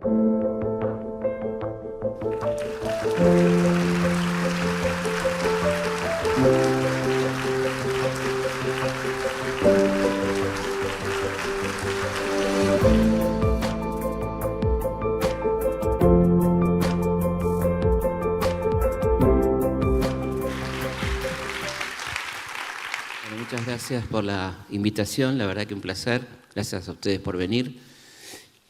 Muchas gracias por la invitación, la verdad que un placer. Gracias a ustedes por venir.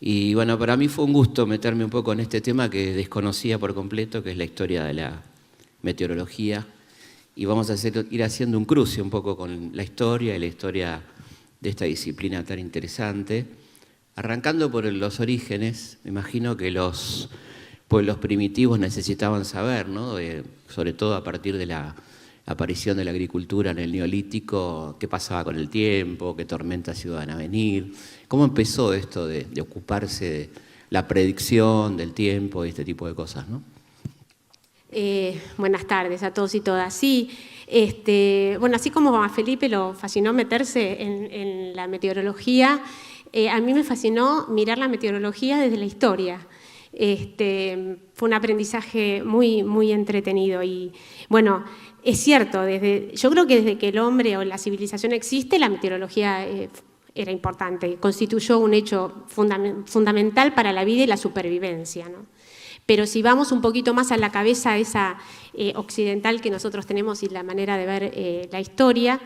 Y bueno, para mí fue un gusto meterme un poco en este tema que desconocía por completo, que es la historia de la meteorología. Y vamos a ir haciendo un cruce un poco con la historia y la historia de esta disciplina tan interesante. Arrancando por los orígenes, me imagino que los pueblos primitivos necesitaban saber, ¿no? Sobre todo a partir de la aparición de la agricultura en el Neolítico, qué pasaba con el tiempo, qué tormentas iban a venir, cómo empezó esto de ocuparse de la predicción del tiempo y este tipo de cosas, ¿no? Buenas tardes a todos y todas. Sí, bueno, así como a Felipe lo fascinó meterse en la meteorología, a mí me fascinó mirar la meteorología desde la historia. Fue un aprendizaje muy, muy entretenido y, bueno, es cierto, yo creo que desde que el hombre o la civilización existe, la meteorología era importante, constituyó un hecho fundamental para la vida y la supervivencia, ¿no? Pero si vamos un poquito más a la cabeza esa occidental que nosotros tenemos y la manera de ver la historia,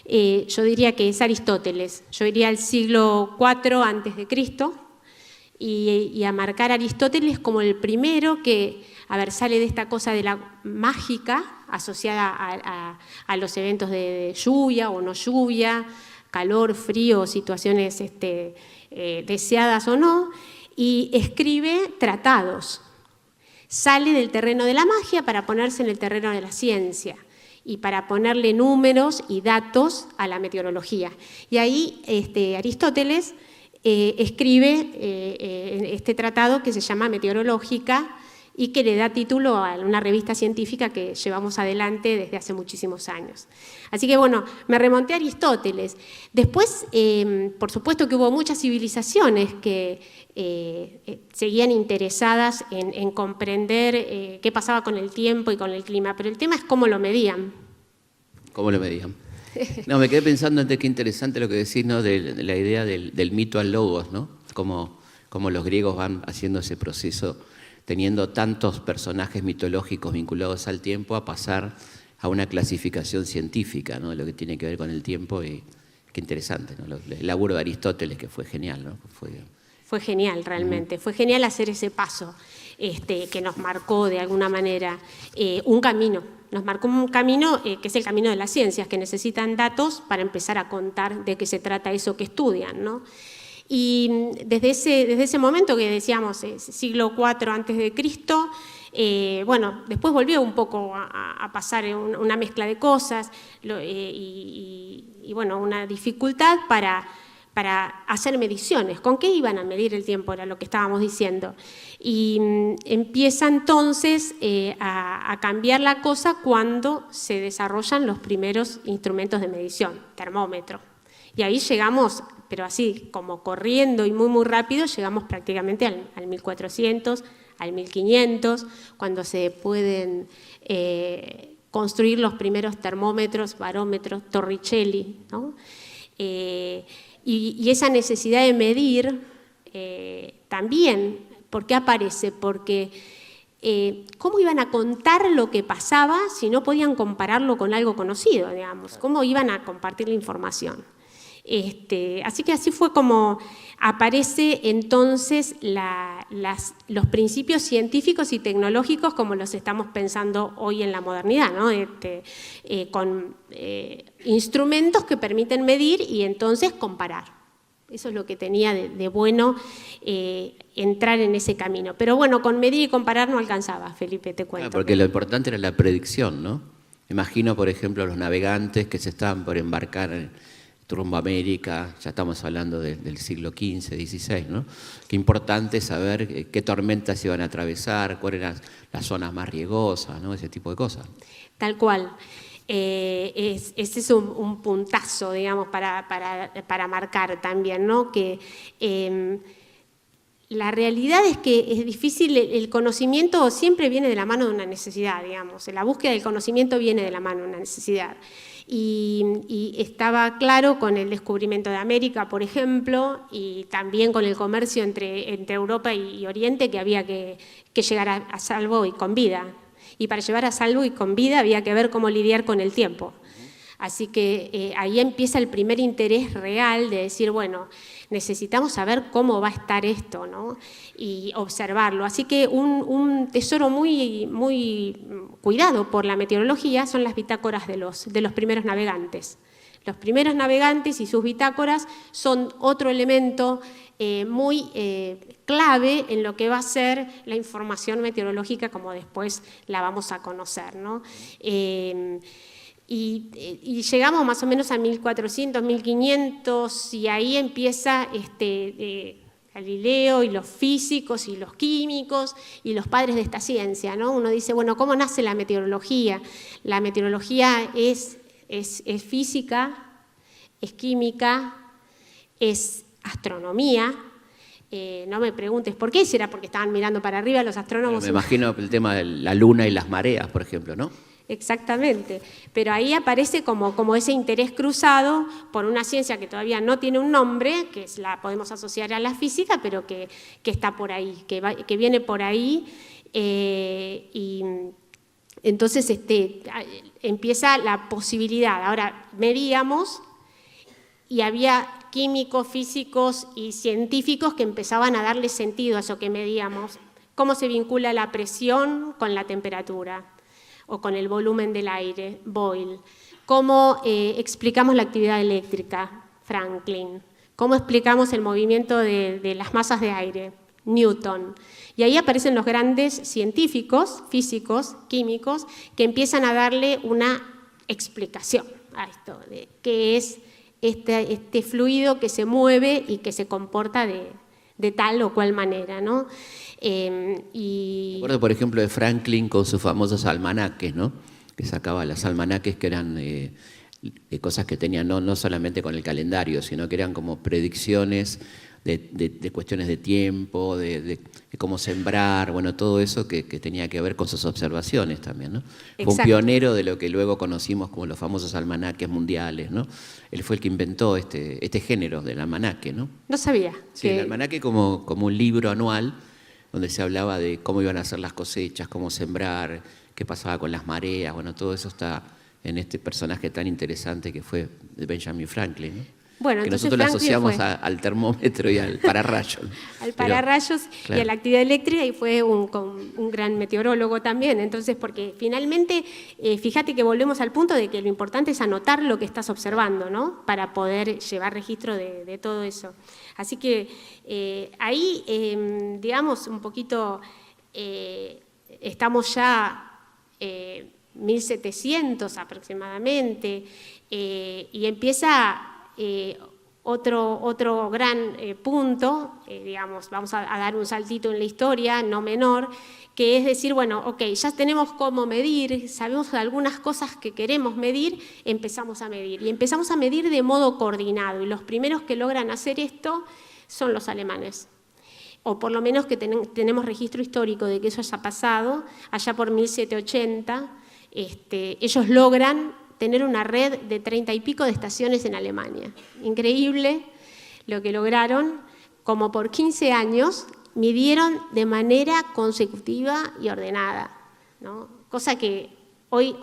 yo diría que es Aristóteles. Yo diría el siglo IV a.C., y a marcar a Aristóteles como el primero que, a ver, sale de esta cosa de la mágica asociada a los eventos de lluvia o no lluvia, calor, frío, situaciones deseadas o no, y escribe tratados. Sale del terreno de la magia para ponerse en el terreno de la ciencia y para ponerle números y datos a la meteorología. Y ahí Aristóteles escribe este tratado que se llama Meteorológica y que le da título a una revista científica que llevamos adelante desde hace muchísimos años. Así que bueno, me remonté a Aristóteles. Después, por supuesto que hubo muchas civilizaciones que seguían interesadas en comprender qué pasaba con el tiempo y con el clima, pero el tema es cómo lo medían. ¿Cómo lo medían? No, me quedé pensando antes, qué interesante lo que decís, ¿no? De la idea del mito al logos, ¿no? Como los griegos van haciendo ese proceso, teniendo tantos personajes mitológicos vinculados al tiempo, a pasar a una clasificación científica, ¿no? De lo que tiene que ver con el tiempo, y qué interesante, ¿no? El laburo de Aristóteles, que fue genial, ¿no? Fue genial, realmente. Fue genial hacer ese paso que nos marcó de alguna manera un camino. Nos marcó un camino que es el camino de las ciencias, que necesitan datos para empezar a contar de qué se trata eso que estudian, ¿no? Y desde ese momento que decíamos, siglo IV a.C., bueno, después volvió un poco a pasar una mezcla de cosas y bueno, una dificultad para hacer mediciones. ¿Con qué iban a medir el tiempo? Era lo que estábamos diciendo. Y empieza entonces a cambiar la cosa cuando se desarrollan los primeros instrumentos de medición, termómetro. Y ahí llegamos, pero así como corriendo y muy, muy rápido, llegamos prácticamente al 1400, al 1500, cuando se pueden construir los primeros termómetros, barómetros, Torricelli, ¿no? Y esa necesidad de medir también, ¿por qué aparece? Porque ¿cómo iban a contar lo que pasaba si no podían compararlo con algo conocido, digamos? ¿Cómo iban a compartir la información? Así que así fue como aparece entonces los principios científicos y tecnológicos como los estamos pensando hoy en la modernidad, ¿no? Con instrumentos que permiten medir y entonces comparar. Eso es lo que tenía de bueno entrar en ese camino. Pero bueno, con medir y comparar no alcanzaba, Felipe, te cuento. Porque lo importante era la predicción, ¿no? Imagino, por ejemplo, los navegantes que se estaban por embarcar rumbo a América, ya estamos hablando del siglo XV, XVI, ¿no? Qué importante saber qué tormentas iban a atravesar, cuáles eran las zonas más riesgosas, ¿no? Ese tipo de cosas. Tal cual. Ese es un puntazo, digamos, para marcar también, ¿no? Que la realidad es que es difícil, el conocimiento siempre viene de la mano de una necesidad, digamos. La búsqueda del conocimiento viene de la mano de una necesidad. Y estaba claro con el descubrimiento de América, por ejemplo, y también con el comercio entre Europa y Oriente, que había que llegar a salvo y con vida. Y para llevar a salvo y con vida había que ver cómo lidiar con el tiempo. Así que ahí empieza el primer interés real de decir, bueno, necesitamos saber cómo va a estar esto, ¿no? Y observarlo. Así que un tesoro muy, muy cuidado por la meteorología son las bitácoras de los primeros navegantes. Los primeros navegantes y sus bitácoras son otro elemento muy clave en lo que va a ser la información meteorológica, como después la vamos a conocer, ¿no? Y llegamos más o menos a 1400, 1500, y ahí empieza Galileo y los físicos y los químicos y los padres de esta ciencia, ¿no? Uno dice, bueno, ¿cómo nace la meteorología? La meteorología es física, es química, es astronomía. No me preguntes por qué, si era porque estaban mirando para arriba los astrónomos. Me imagino el tema de la luna y las mareas, por ejemplo, ¿no? Exactamente, pero ahí aparece como ese interés cruzado por una ciencia que todavía no tiene un nombre, que la podemos asociar a la física, pero que está por ahí, que viene por ahí, y entonces empieza la posibilidad. Ahora, medíamos y había químicos, físicos y científicos que empezaban a darle sentido a eso que medíamos. ¿Cómo se vincula la presión con la temperatura? O con el volumen del aire, Boyle. ¿Cómo explicamos la actividad eléctrica? Franklin. ¿Cómo explicamos el movimiento de las masas de aire? Newton. Y ahí aparecen los grandes científicos, físicos, químicos, que empiezan a darle una explicación a esto, de qué es este fluido que se mueve y que se comporta de tal o cual manera, ¿no? Me acuerdo, por ejemplo, de Franklin con sus famosos almanaques, ¿no? Que sacaba los almanaques que eran de cosas que tenían no solamente con el calendario, sino que eran como predicciones de cuestiones de tiempo, de cómo sembrar, bueno, todo eso que tenía que ver con sus observaciones también, ¿no? Fue un pionero de lo que luego conocimos como los famosos almanaques mundiales, ¿no? Él fue el que inventó este género del almanaque, ¿no? No sabía. Sí, el almanaque como un libro anual donde se hablaba de cómo iban a ser las cosechas, cómo sembrar, qué pasaba con las mareas, bueno, todo eso está en este personaje tan interesante que fue Benjamin Franklin, ¿no? Bueno, que entonces nosotros Franklin lo asociamos al termómetro y al pararrayos. Al pararrayos claro. Y a la actividad eléctrica, y fue un gran meteorólogo también. Entonces, porque finalmente, fíjate que volvemos al punto de que lo importante es anotar lo que estás observando, ¿no? Para poder llevar registro de todo eso. Así que ahí, digamos, un poquito, estamos ya 1700 aproximadamente, y empieza otro gran punto, digamos, vamos a dar un saltito en la historia, no menor, que es decir, bueno, ok, ya tenemos cómo medir, sabemos algunas cosas que queremos medir, empezamos a medir. Y empezamos a medir de modo coordinado, y los primeros que logran hacer esto son los alemanes. O por lo menos que tenemos registro histórico de que eso haya pasado, allá por 1780, ellos logran tener una red de 30 y pico de estaciones en Alemania. Increíble lo que lograron, como por 15 años midieron de manera consecutiva y ordenada, ¿no? Cosa que hoy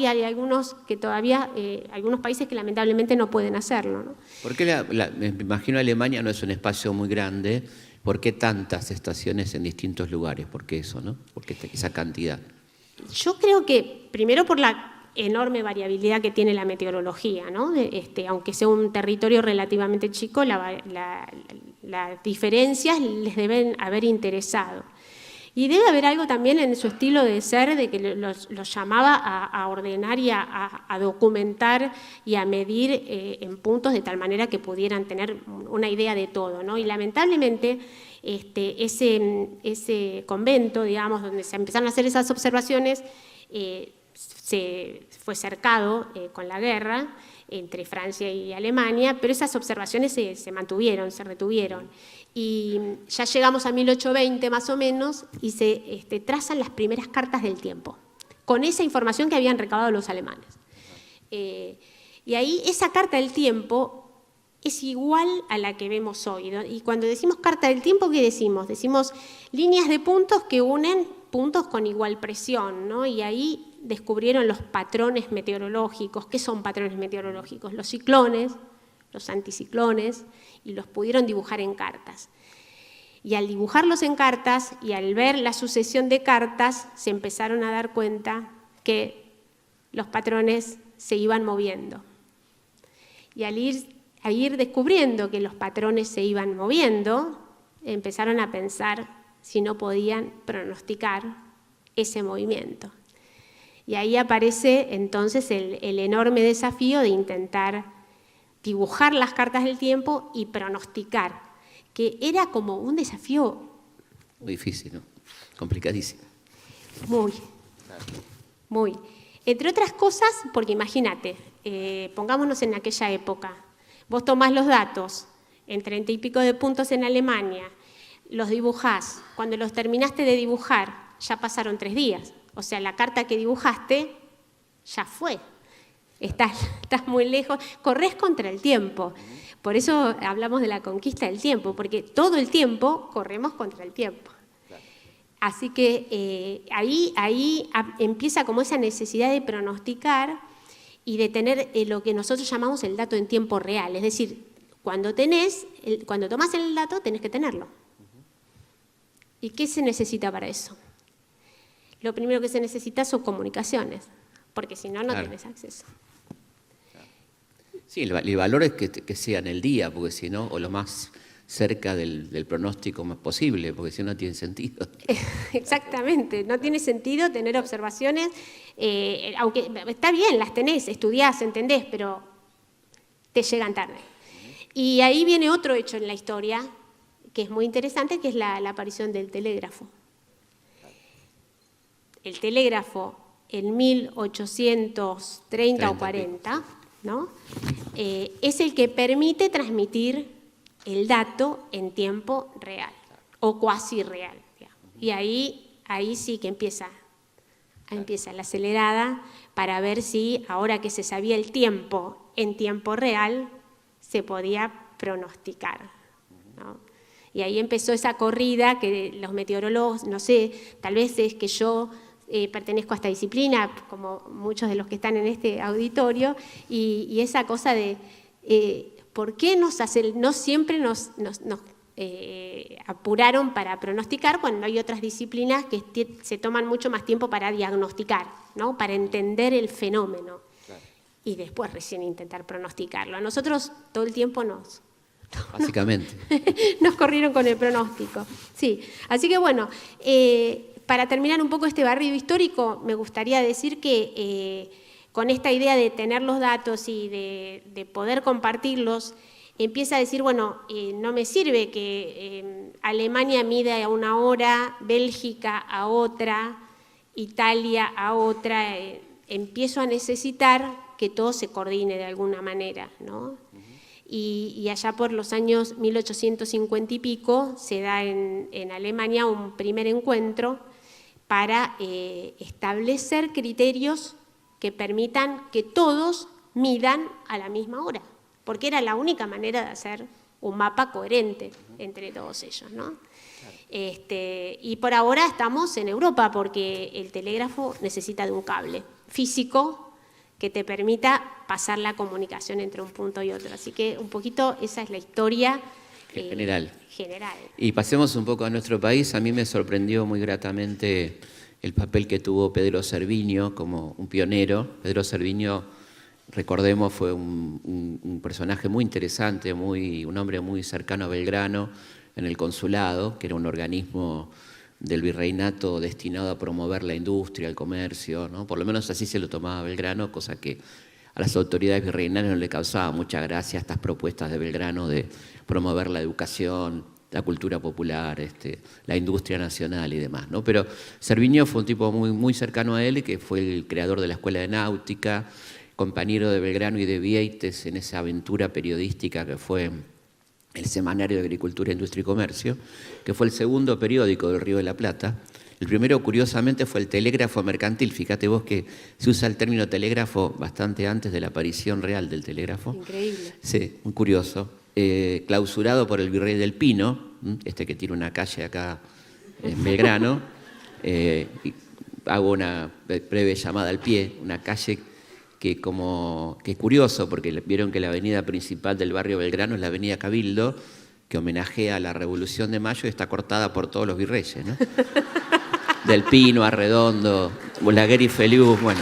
hay algunos que todavía, algunos países que lamentablemente no pueden hacerlo, ¿no? ¿Por qué me imagino Alemania no es un espacio muy grande? ¿Por qué tantas estaciones en distintos lugares? ¿Por qué eso, no? ¿Por qué esa cantidad? Yo creo que primero por la enorme variabilidad que tiene la meteorología, ¿no? Aunque sea un territorio relativamente chico, las diferencias les deben haber interesado. Y debe haber algo también en su estilo de ser, de que los llamaba a ordenar y a documentar y a medir en puntos de tal manera que pudieran tener una idea de todo, ¿no? Y lamentablemente ese convento, digamos, donde se empezaron a hacer esas observaciones, se fue cercado con la guerra, entre Francia y Alemania, pero esas observaciones se mantuvieron, se retuvieron. Y ya llegamos a 1820 más o menos y se trazan las primeras cartas del tiempo, con esa información que habían recabado los alemanes. Y ahí esa carta del tiempo es igual a la que vemos hoy, ¿no? Y cuando decimos carta del tiempo, ¿qué decimos? Decimos líneas de puntos que unen puntos con igual presión, ¿no? Y ahí descubrieron los patrones meteorológicos. ¿Qué son patrones meteorológicos? Los ciclones, los anticiclones, y los pudieron dibujar en cartas. Y al dibujarlos en cartas y al ver la sucesión de cartas, se empezaron a dar cuenta que los patrones se iban moviendo. Y al ir descubriendo que los patrones se iban moviendo, empezaron a pensar si no podían pronosticar ese movimiento. Y ahí aparece entonces el enorme desafío de intentar dibujar las cartas del tiempo y pronosticar, que era como un desafío muy difícil, ¿no? Complicadísimo. Muy. Entre otras cosas, porque imagínate, pongámonos en aquella época, vos tomás los datos en 30 y pico de puntos en Alemania, los dibujás, cuando los terminaste de dibujar ya pasaron 3 días, o sea, la carta que dibujaste ya fue, estás muy lejos, corres contra el tiempo, por eso hablamos de la conquista del tiempo, porque todo el tiempo corremos contra el tiempo. Así que ahí empieza como esa necesidad de pronosticar y de tener lo que nosotros llamamos el dato en tiempo real. Es decir, cuando tomás el dato, tenés que tenerlo. ¿Y qué se necesita para eso? Lo primero que se necesita son comunicaciones, porque si no, no tenés acceso. Sí, el valor es que sea en el día, porque si no, o lo más cerca del pronóstico más posible, porque si no, no tiene sentido. Exactamente, no tiene sentido tener observaciones, aunque está bien, las tenés, estudiás, entendés, pero te llegan tarde. Y ahí viene otro hecho en la historia, que es muy interesante, que es la aparición del telégrafo. El telégrafo en 1830 o 40, ¿no? Es el que permite transmitir el dato en tiempo real o cuasi real. Y ahí sí que empieza la acelerada para ver si ahora que se sabía el tiempo en tiempo real se podía pronosticar, ¿no? Y ahí empezó esa corrida que los meteorólogos, no sé, tal vez es que yo pertenezco a esta disciplina, como muchos de los que están en este auditorio, y esa cosa de ¿por qué no siempre nos apuraron para pronosticar cuando hay otras disciplinas que se toman mucho más tiempo para diagnosticar, ¿no? Para entender el fenómeno? Claro. Y después recién intentar pronosticarlo. A nosotros todo el tiempo básicamente. Nos corrieron con el pronóstico. Sí, así que bueno, para terminar un poco este barrido histórico, me gustaría decir que con esta idea de tener los datos y de poder compartirlos, empieza a decir, bueno, no me sirve que Alemania mida a una hora, Bélgica a otra, Italia a otra, empiezo a necesitar que todo se coordine de alguna manera, ¿no? Y allá por los años 1850 y pico se da en Alemania un primer encuentro para establecer criterios que permitan que todos midan a la misma hora, porque era la única manera de hacer un mapa coherente entre todos ellos, ¿no? Y por ahora estamos en Europa, porque el telégrafo necesita de un cable físico que te permita pasar la comunicación entre un punto y otro. Así que un poquito esa es la historia general. general. Y pasemos un poco a nuestro país. A mí me sorprendió muy gratamente el papel que tuvo Pedro Cerviño como un pionero. Pedro Cerviño, recordemos, fue un personaje muy interesante, un hombre muy cercano a Belgrano en el consulado, que era un organismo del virreinato destinado a promover la industria, el comercio, ¿no? Por lo menos así se lo tomaba Belgrano, cosa que a las autoridades virreinales no le causaba mucha gracia estas propuestas de Belgrano de promover la educación, la cultura popular, la industria nacional y demás, ¿no? Pero Cerviño fue un tipo muy, muy cercano a él, que fue el creador de la Escuela de Náutica, compañero de Belgrano y de Vieites en esa aventura periodística que fue el Semanario de Agricultura, Industria y Comercio, que fue el segundo periódico del Río de la Plata. El primero, curiosamente, fue el Telégrafo Mercantil. Fíjate vos que se usa el término telégrafo bastante antes de la aparición real del telégrafo. Increíble. Sí, muy curioso. Clausurado por el Virrey del Pino, este que tiene una calle acá en Belgrano. Hago una breve llamada al pie, una calle que es curioso, porque vieron que la avenida principal del barrio Belgrano es la avenida Cabildo, que homenajea a la Revolución de Mayo y está cortada por todos los virreyes, ¿no? Del Pino, Arredondo, Balaguer y Feliú, bueno.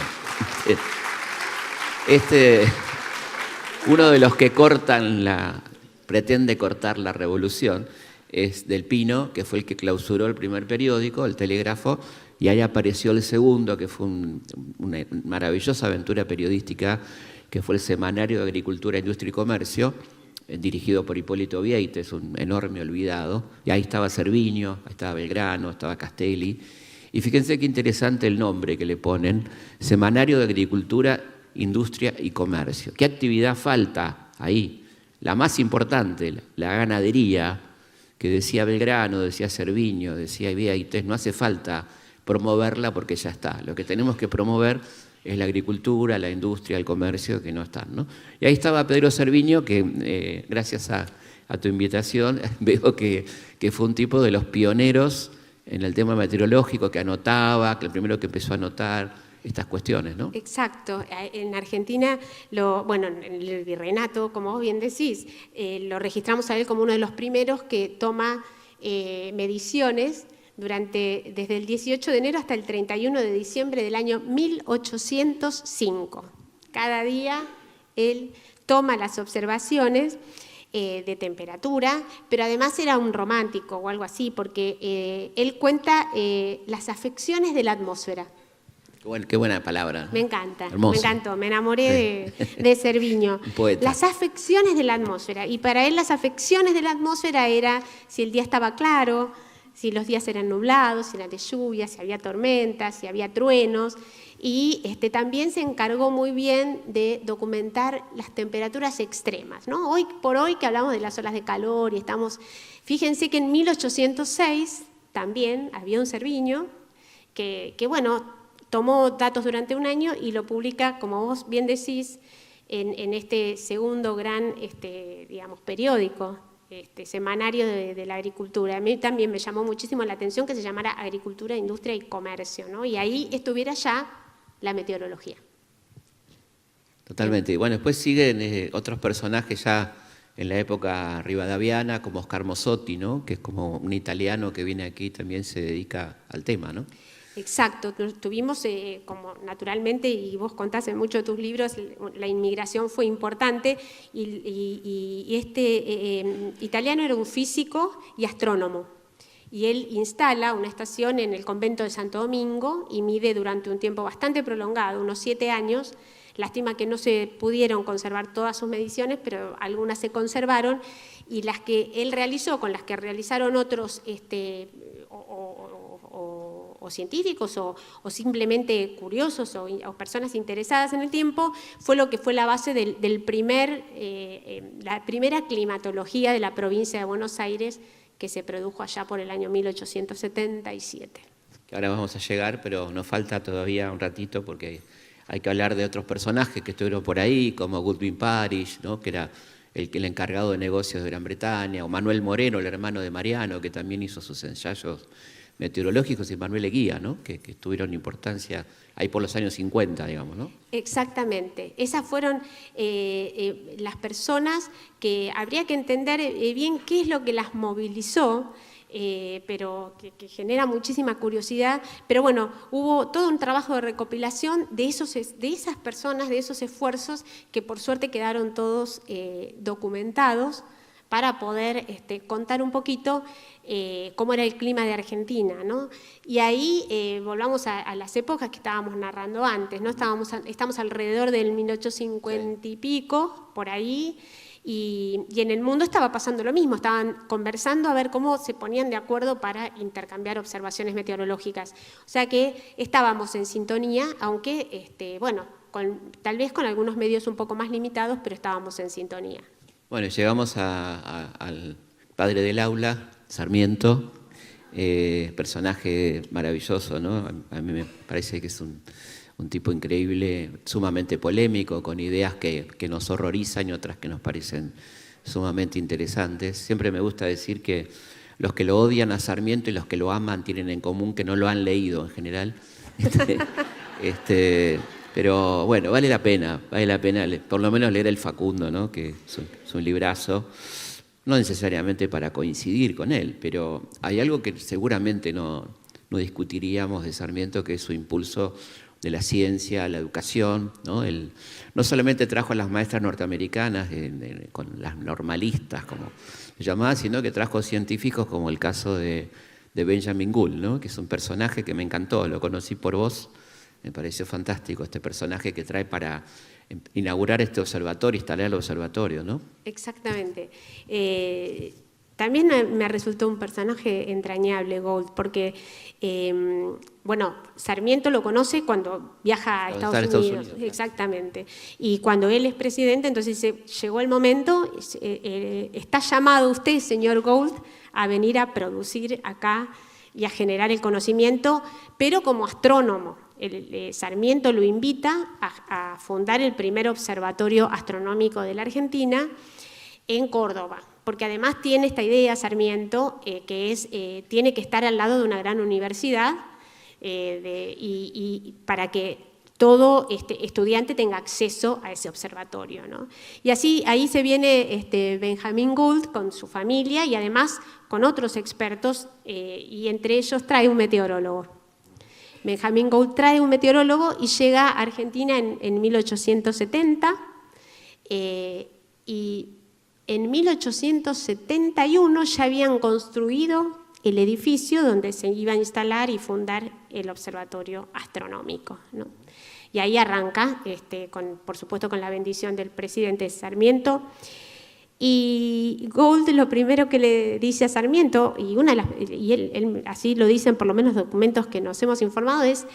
Uno de los que pretende cortar la revolución es Del Pino, que fue el que clausuró el primer periódico, el Telégrafo, y ahí apareció el segundo, que fue una maravillosa aventura periodística, que fue el Semanario de Agricultura, Industria y Comercio, dirigido por Hipólito Vieites, un enorme olvidado, y ahí estaba Cerviño, ahí estaba Belgrano, estaba Castelli, y fíjense qué interesante el nombre que le ponen, Semanario de Agricultura, Industria y Comercio. ¿Qué actividad falta ahí? La más importante, la ganadería, que decía Belgrano, decía Cerviño, decía Vieites, no hace falta promoverla porque ya está. Lo que tenemos que promover es la agricultura, la industria, el comercio, que no están, ¿no? Y ahí estaba Pedro Cerviño, que gracias a tu invitación veo que fue un tipo de los pioneros en el tema meteorológico, que anotaba, que el primero que empezó a anotar estas cuestiones, ¿no? Exacto. En Argentina, en el virreinato, como vos bien decís, lo registramos a él como uno de los primeros que toma mediciones desde el 18 de enero hasta el 31 de diciembre del año 1805. Cada día él toma las observaciones de temperatura, pero además era un romántico o algo así, porque él cuenta las afecciones de la atmósfera. Qué buena palabra. Me encanta, hermoso. Me encantó, me enamoré de Cerviño. Poeta. Las afecciones de la atmósfera, y para él las afecciones de la atmósfera era si el día estaba claro, si los días eran nublados, si eran de lluvia, si había tormentas, si había truenos, y también se encargó muy bien de documentar las temperaturas extremas, ¿no? Hoy por hoy que hablamos de las olas de calor y fíjense que en 1806 también había un Cerviño que tomó datos durante un año y lo publica, como vos bien decís, en este segundo gran periódico, semanario de la agricultura. A mí también me llamó muchísimo la atención que se llamara Agricultura, Industria y Comercio, ¿no? Y ahí estuviera ya la meteorología. Totalmente. Bueno, después siguen otros personajes ya en la época rivadaviana, como Oscar Mossotti, ¿no? Que es como un italiano que viene aquí y también se dedica al tema, ¿no? Exacto, tuvimos como naturalmente, y vos contás en muchos de tus libros, la inmigración fue importante y este italiano era un físico y astrónomo. Y él instala una estación en el convento de Santo Domingo y mide durante un tiempo bastante prolongado, unos 7 años. Lástima que no se pudieron conservar todas sus mediciones, pero algunas se conservaron, y las que él realizó con las que realizaron otros o científicos o simplemente curiosos o personas interesadas en el tiempo, fue lo que fue la base la primera climatología de la provincia de Buenos Aires, que se produjo allá por el año 1877. Ahora vamos a llegar, pero nos falta todavía un ratito porque hay que hablar de otros personajes que estuvieron por ahí, como Goodwin Parish, ¿no? Que era el encargado de negocios de Gran Bretaña, o Manuel Moreno, el hermano de Mariano, que también hizo sus ensayos meteorológicos, y Manuel Eguía, ¿no? Que tuvieron importancia ahí por los años 50, digamos, ¿no? Exactamente. Esas fueron las personas que habría que entender bien qué es lo que las movilizó, pero que genera muchísima curiosidad. Pero bueno, hubo todo un trabajo de recopilación de esas personas, de esos esfuerzos, que por suerte quedaron todos documentados, para poder contar un poquito cómo era el clima de Argentina, ¿no? Y ahí volvamos a las épocas que estábamos narrando antes, ¿no? Estamos alrededor del 1850 y pico, por ahí, y en el mundo estaba pasando lo mismo, estaban conversando a ver cómo se ponían de acuerdo para intercambiar observaciones meteorológicas. O sea que estábamos en sintonía, aunque, tal vez con algunos medios un poco más limitados, pero estábamos en sintonía. Bueno, llegamos al padre del aula, Sarmiento, personaje maravilloso, ¿no? A mí me parece que es un tipo increíble, sumamente polémico, con ideas que nos horrorizan y otras que nos parecen sumamente interesantes. Siempre me gusta decir que los que lo odian a Sarmiento y los que lo aman tienen en común que no lo han leído en general. Pero bueno, vale la pena por lo menos leer el Facundo, ¿no? Que es un librazo, no necesariamente para coincidir con él, pero hay algo que seguramente no discutiríamos de Sarmiento, que es su impulso de la ciencia, la educación, ¿no? No solamente trajo a las maestras norteamericanas con las normalistas, como se llamaba, sino que trajo científicos como el caso de Benjamin Gould, ¿no? Que es un personaje que me encantó, lo conocí por vos, me pareció fantástico este personaje que trae para inaugurar este observatorio, instalar el observatorio, ¿no? Exactamente. También me resultó un personaje entrañable, Gould, porque, bueno, Sarmiento lo conoce cuando viaja a Estados Unidos. Exactamente. Y cuando él es presidente, entonces llegó el momento, está llamado usted, señor Gould, a venir a producir acá y a generar el conocimiento, pero como astrónomo. Sarmiento lo invita a fundar el primer observatorio astronómico de la Argentina en Córdoba, porque además tiene esta idea, Sarmiento, que es, tiene que estar al lado de una gran universidad y para que todo estudiante tenga acceso a ese observatorio, ¿no? Y así, ahí se viene Benjamin Gould con su familia y además con otros expertos, y entre ellos trae un meteorólogo. Benjamin Gould trae un meteorólogo y llega a Argentina en 1870, y en 1871 ya habían construido el edificio donde se iba a instalar y fundar el observatorio astronómico, ¿no? Y ahí arranca, por supuesto con la bendición del presidente Sarmiento. Y Gould lo primero que le dice a Sarmiento, y él así lo dicen por lo menos los documentos que nos hemos informado, es: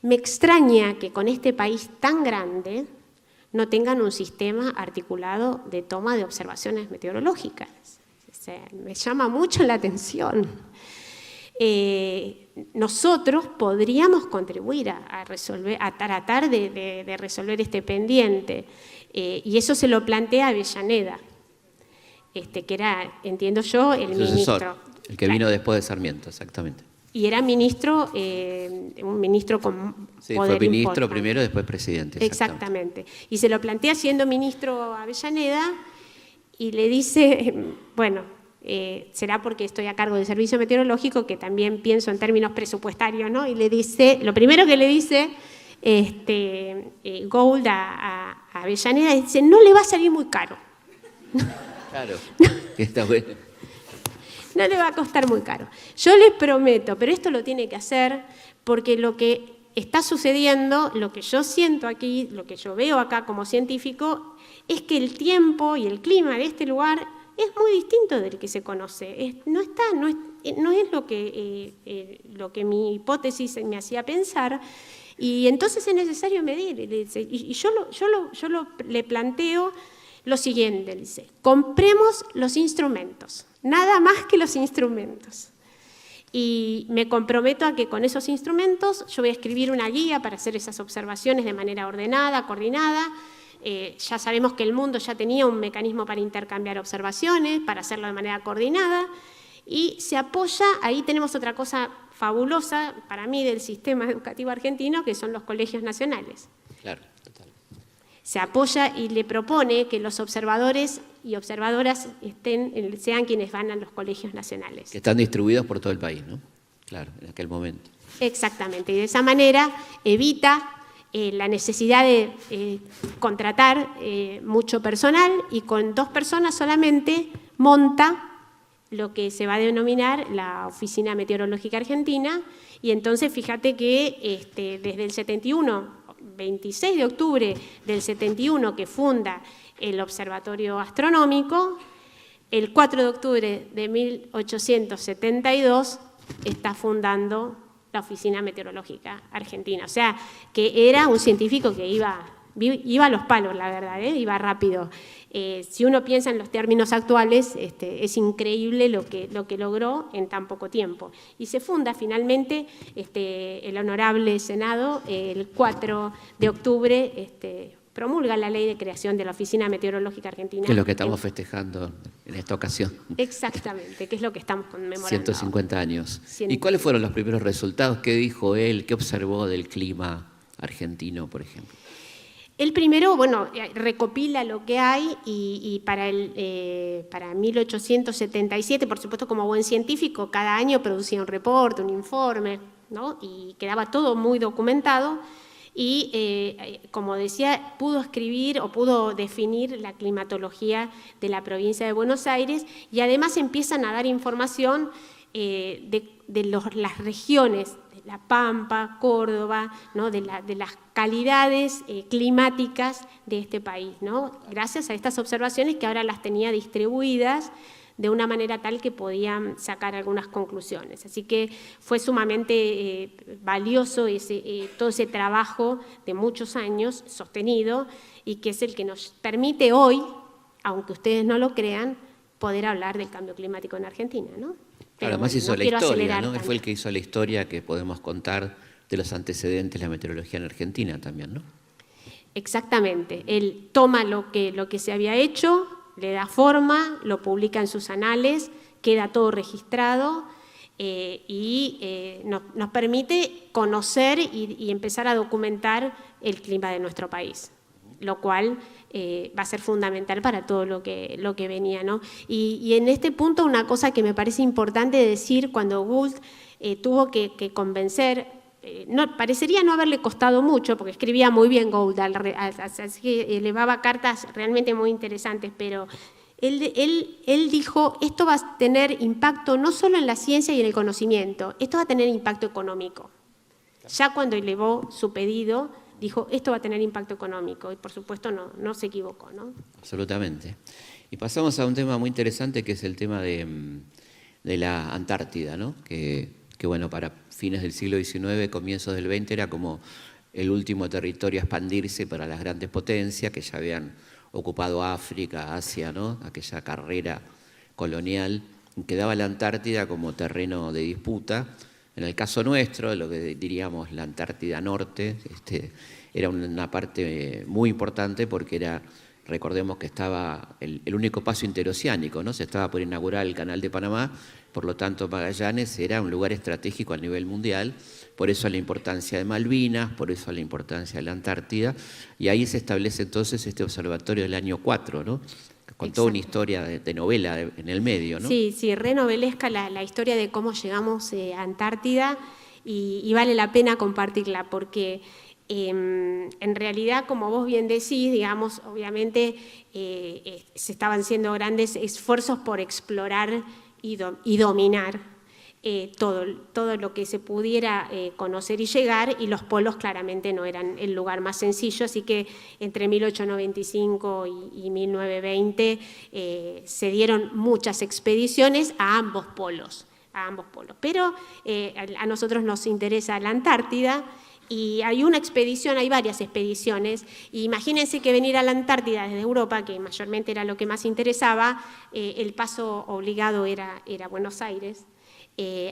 me extraña que con este país tan grande no tengan un sistema articulado de toma de observaciones meteorológicas. O sea, me llama mucho la atención. Nosotros podríamos contribuir a tratar de resolver este pendiente, y eso se lo plantea Avellaneda, que era, entiendo yo, el ministro. El que vino después de Sarmiento, exactamente. Y era ministro, un ministro con sí, poder fue ministro importante. Primero, después presidente. Exactamente. Y se lo plantea siendo ministro Avellaneda y le dice, bueno, será porque estoy a cargo del servicio meteorológico, que también pienso en términos presupuestarios, ¿no? Y le dice, lo primero que le dice Gould a Avellaneda, dice: no le va a salir muy caro. Claro, está bueno. No le va a costar muy caro. Yo les prometo, pero esto lo tiene que hacer porque lo que está sucediendo, lo que yo siento aquí, lo que yo veo acá como científico, es que el tiempo y el clima de este lugar es muy distinto del que se conoce. No es lo que mi hipótesis me hacía pensar, y entonces es necesario medir. Y yo le planteo lo siguiente, dice: compremos los instrumentos, nada más que los instrumentos. Y me comprometo a que con esos instrumentos yo voy a escribir una guía para hacer esas observaciones de manera ordenada, coordinada. Ya sabemos que el mundo ya tenía un mecanismo para intercambiar observaciones, para hacerlo de manera coordinada, y se apoya, ahí tenemos otra cosa fabulosa para mí del sistema educativo argentino, que son los colegios nacionales. Claro, total. Se apoya y le propone que los observadores y observadoras sean quienes van a los colegios nacionales. Que están distribuidos por todo el país, ¿no? Claro, en aquel momento. Exactamente, y de esa manera evita la necesidad de contratar mucho personal, y con 2 personas solamente monta lo que se va a denominar la Oficina Meteorológica Argentina. Y entonces fíjate que desde el 71, 26 de octubre del 71, que funda el Observatorio Astronómico, el 4 de octubre de 1872 está fundando la Oficina Meteorológica Argentina. O sea, que era un científico que iba iba a los palos, la verdad, iba rápido. Si uno piensa en los términos actuales, es increíble lo que logró en tan poco tiempo. Y se funda finalmente el Honorable Senado el 4 de octubre, promulga la ley de creación de la Oficina Meteorológica Argentina. Que es lo que estamos festejando en esta ocasión. Exactamente, que es lo que estamos conmemorando. 150 años. ¿Y cuáles fueron los primeros resultados? ¿Qué dijo él? ¿Qué observó del clima argentino, por ejemplo? El primero, bueno, recopila lo que hay y para 1877, por supuesto, como buen científico, cada año producía un reporte, un informe, ¿no? Y quedaba todo muy documentado. Y, como decía, pudo escribir o pudo definir la climatología de la provincia de Buenos Aires y además empiezan a dar información de las regiones, de La Pampa, Córdoba, ¿no? de las calidades climáticas de este país, ¿no? Gracias a estas observaciones que ahora las tenía distribuidas de una manera tal que podían sacar algunas conclusiones. Así que fue sumamente valioso todo ese trabajo de muchos años sostenido y que es el que nos permite hoy, aunque ustedes no lo crean, poder hablar del cambio climático en Argentina, ¿no? Pero además hizo la historia, ¿no? Él fue el que hizo la historia que podemos contar de los antecedentes de la meteorología en Argentina también, ¿no? Exactamente. Él toma lo que se había hecho, le da forma, lo publica en sus anales, queda todo registrado y nos permite conocer y empezar a documentar el clima de nuestro país, lo cual va a ser fundamental para todo lo que venía, ¿no? Y en este punto una cosa que me parece importante decir, cuando Gould tuvo que convencer, parecería no haberle costado mucho, porque escribía muy bien Gould, así que elevaba cartas realmente muy interesantes, pero él dijo, esto va a tener impacto no solo en la ciencia y en el conocimiento, esto va a tener impacto económico. Ya cuando elevó su pedido, dijo, esto va a tener impacto económico, y por supuesto no se equivocó, ¿no? Absolutamente. Y pasamos a un tema muy interesante, que es el tema de la Antártida, ¿no? Que bueno, para fines del siglo XIX, comienzos del XX, era como el último territorio a expandirse para las grandes potencias que ya habían ocupado África, Asia, ¿no? Aquella carrera colonial. Quedaba la Antártida como terreno de disputa. En el caso nuestro, lo que diríamos la Antártida Norte, era una parte muy importante porque recordemos que estaba el único paso interoceánico, ¿no? Se estaba por inaugurar el Canal de Panamá, por lo tanto Magallanes era un lugar estratégico a nivel mundial, por eso la importancia de Malvinas, por eso la importancia de la Antártida, y ahí se establece entonces este observatorio del año 4, ¿no? Con toda una historia de novela en el medio, ¿no? Sí, re novelesca la historia de cómo llegamos a Antártida y vale la pena compartirla porque en realidad, como vos bien decís, digamos, obviamente se estaban haciendo grandes esfuerzos por explorar y dominar todo lo que se pudiera conocer y llegar, y los polos claramente no eran el lugar más sencillo, así que entre 1895 y 1920 se dieron muchas expediciones a ambos polos. Pero a nosotros nos interesa la Antártida, y hay varias expediciones, y imagínense que venir a la Antártida desde Europa, que mayormente era lo que más interesaba, el paso obligado era Buenos Aires.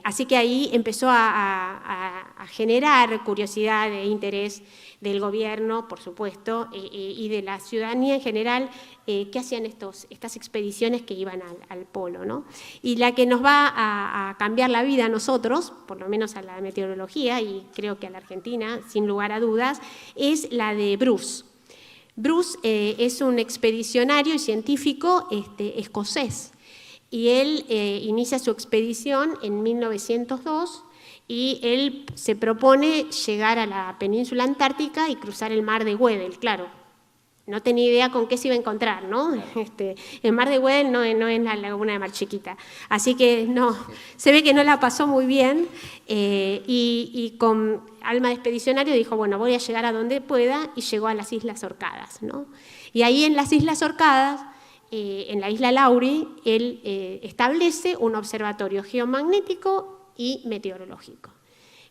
Así que ahí empezó a generar curiosidad e interés del gobierno, por supuesto, y de la ciudadanía en general, qué hacían estas expediciones que iban al polo, ¿no? Y la que nos va a cambiar la vida a nosotros, por lo menos a la meteorología, y creo que a la Argentina, sin lugar a dudas, es la de Bruce. Bruce es un expedicionario y científico escocés, y él inicia su expedición en 1902 y él se propone llegar a la península antártica y cruzar el mar de Weddell. Claro, no tenía idea con qué se iba a encontrar, ¿no? El mar de Weddell no es la laguna de Mar Chiquita, así que se ve que no la pasó muy bien, y con alma de expedicionario dijo, bueno, voy a llegar a donde pueda, y llegó a las Islas Orcadas, ¿no? Y ahí en las Islas Orcadas, en la isla Laurie, él establece un observatorio geomagnético y meteorológico.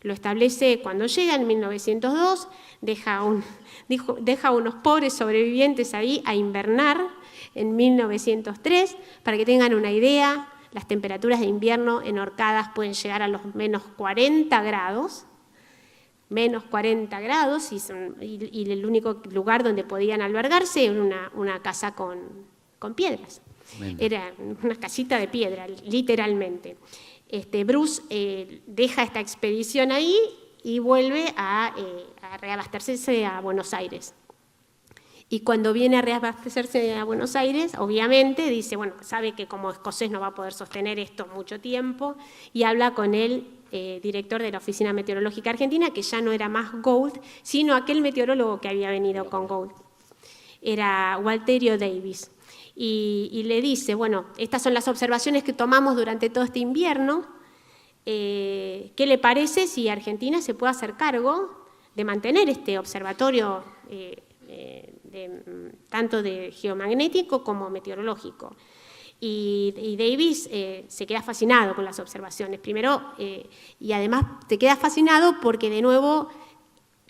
Lo establece cuando llega en 1902, deja unos pobres sobrevivientes ahí a invernar en 1903. Para que tengan una idea, las temperaturas de invierno en Orcadas pueden llegar a los menos 40 grados, y el único lugar donde podían albergarse era una casa con piedras. Era una casita de piedra, literalmente. Bruce deja esta expedición ahí y vuelve a reabastecerse a Buenos Aires. Y cuando viene a reabastecerse a Buenos Aires, obviamente dice, bueno, sabe que como escocés no va a poder sostener esto mucho tiempo, y habla con el director de la Oficina Meteorológica Argentina, que ya no era más Gould, sino aquel meteorólogo que había venido con Gould. Era Walterio Davis. Y le dice, bueno, estas son las observaciones que tomamos durante todo este invierno. ¿Qué le parece si Argentina se puede hacer cargo de mantener este observatorio tanto de geomagnético como meteorológico? Y Davis se queda fascinado con las observaciones. Primero, y además se queda fascinado porque de nuevo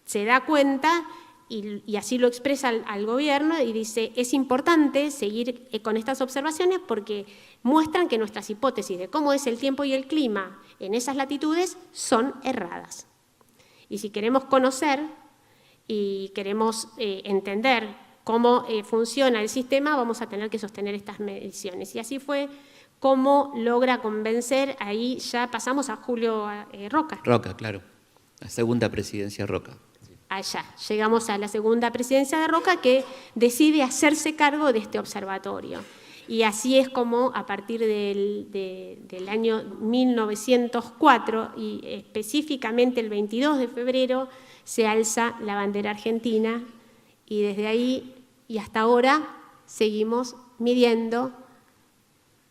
se da cuenta, y así lo expresa al gobierno, y dice, es importante seguir con estas observaciones porque muestran que nuestras hipótesis de cómo es el tiempo y el clima en esas latitudes son erradas. Y si queremos conocer y queremos entender cómo funciona el sistema, vamos a tener que sostener estas mediciones. Y así fue como logra convencer, ahí ya pasamos a Julio Roca. Roca, claro, la segunda presidencia Roca. Allá, llegamos a la segunda presidencia de Roca, que decide hacerse cargo de este observatorio. Y así es como a partir del año 1904, y específicamente el 22 de febrero, se alza la bandera argentina, y desde ahí y hasta ahora seguimos midiendo